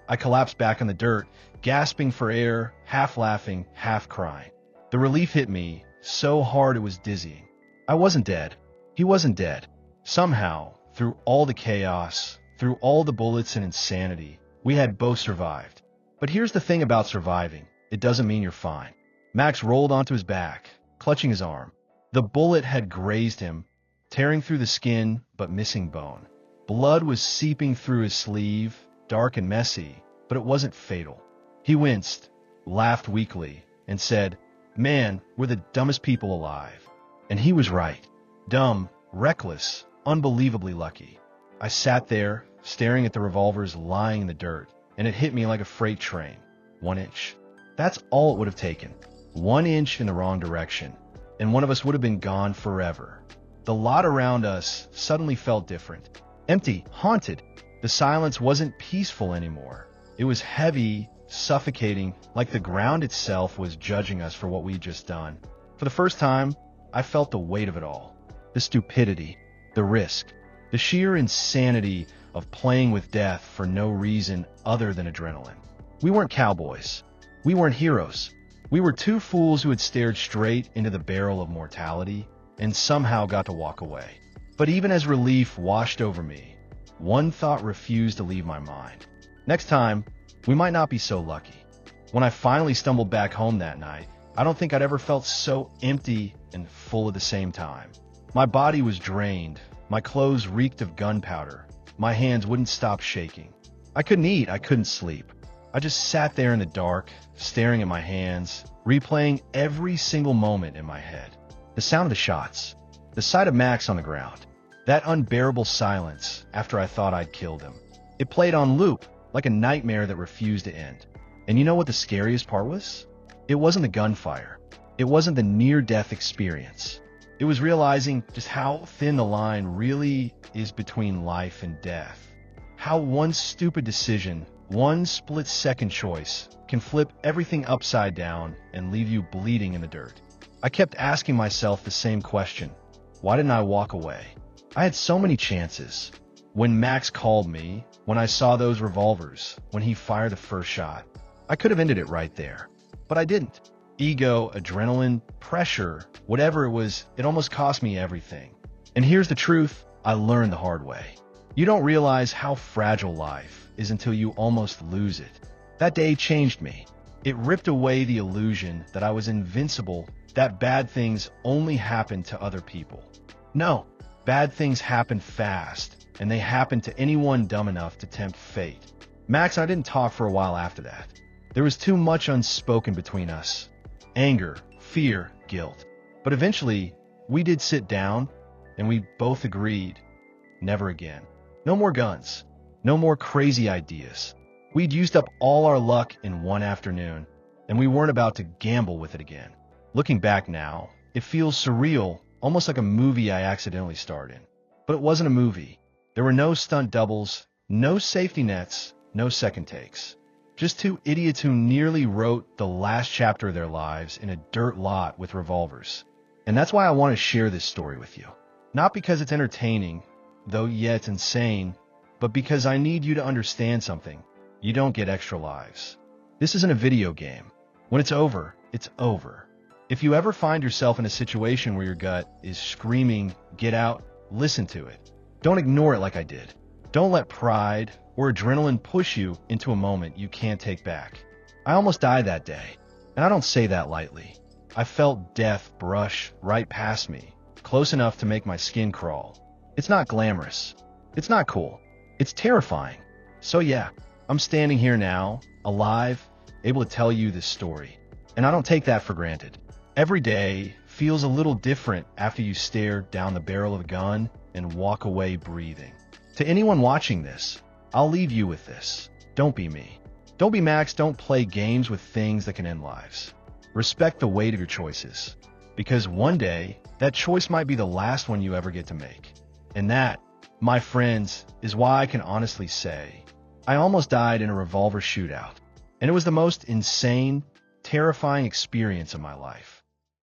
Speaker 3: I collapsed back in the dirt, gasping for air, half laughing, half crying. The relief hit me, so hard it was dizzying. I wasn't dead. He wasn't dead. Somehow, through all the chaos, through all the bullets and insanity, we had both survived. But here's the thing about surviving. It doesn't mean you're fine. Max rolled onto his back, clutching his arm. The bullet had grazed him, tearing through the skin but missing bone. Blood was seeping through his sleeve, dark and messy, but it wasn't fatal. He winced, laughed weakly, and said, "Man, we're the dumbest people alive." And he was right. Dumb, reckless, unbelievably lucky. I sat there, staring at the revolvers lying in the dirt, and it hit me like a freight train. 1 inch. That's all it would have taken. 1 inch in the wrong direction, and one of us would have been gone forever. The lot around us suddenly felt different. Empty, haunted. The silence wasn't peaceful anymore. It was heavy, suffocating, like the ground itself was judging us for what we'd just done. For the first time, I felt the weight of it all. The stupidity, the risk, the sheer insanity of playing with death for no reason other than adrenaline. We weren't cowboys. We weren't heroes. We were two fools who had stared straight into the barrel of mortality and somehow got to walk away. But even as relief washed over me, one thought refused to leave my mind. Next time, we might not be so lucky. When I finally stumbled back home that night, I don't think I'd ever felt so empty and full at the same time. My body was drained. My clothes reeked of gunpowder. My hands wouldn't stop shaking. I couldn't eat. I couldn't sleep. I just sat there in the dark, staring at my hands, replaying every single moment in my head. The sound of the shots, the sight of Max on the ground, That unbearable silence after I thought I'd killed him. It played on loop, like a nightmare that refused to end. And you know what the scariest part was? It wasn't the gunfire. It wasn't the near-death experience. It was realizing just how thin the line really is between life and death. How one stupid decision, one split-second choice, can flip everything upside down and leave you bleeding in the dirt. I kept asking myself the same question. Why didn't I walk away? I had so many chances. When Max called me, when I saw those revolvers, when he fired the first shot, I could have ended it right there. But I didn't. Ego, adrenaline, pressure, whatever it was, it almost cost me everything. And here's the truth, I learned the hard way. You don't realize how fragile life is until you almost lose it. That day changed me. It ripped away the illusion that I was invincible, that bad things only happen to other people. No, bad things happen fast, and they happen to anyone dumb enough to tempt fate. Max and I didn't talk for a while after that. There was too much unspoken between us. Anger, fear, guilt. But eventually, we did sit down, and we both agreed, never again. No more guns. No more crazy ideas. We'd used up all our luck in one afternoon, and we weren't about to gamble with it again. Looking back now, it feels surreal, almost like a movie I accidentally starred in. But it wasn't a movie. There were no stunt doubles, no safety nets, no second takes. Just two idiots who nearly wrote the last chapter of their lives in a dirt lot with revolvers. And that's why I want to share this story with you. Not because it's entertaining, though yeah, it's insane, but because I need you to understand something. You don't get extra lives. This isn't a video game. When it's over, it's over. If you ever find yourself in a situation where your gut is screaming, get out, listen to it. Don't ignore it like I did. Don't let pride or adrenaline push you into a moment you can't take back. I almost died that day, and I don't say that lightly. I felt death brush right past me, close enough to make my skin crawl. It's not glamorous. It's not cool. It's terrifying. So yeah, I'm standing here now, alive, able to tell you this story. And I don't take that for granted. Every day feels a little different after you stare down the barrel of a gun and walk away breathing. To anyone watching this, I'll leave you with this. Don't be me. Don't be Max. Don't play games with things that can end lives. Respect the weight of your choices, because one day, that choice might be the last one you ever get to make. And that, my friends, is why I can honestly say, I almost died in a revolver shootout, and it was the most insane, terrifying experience of my life.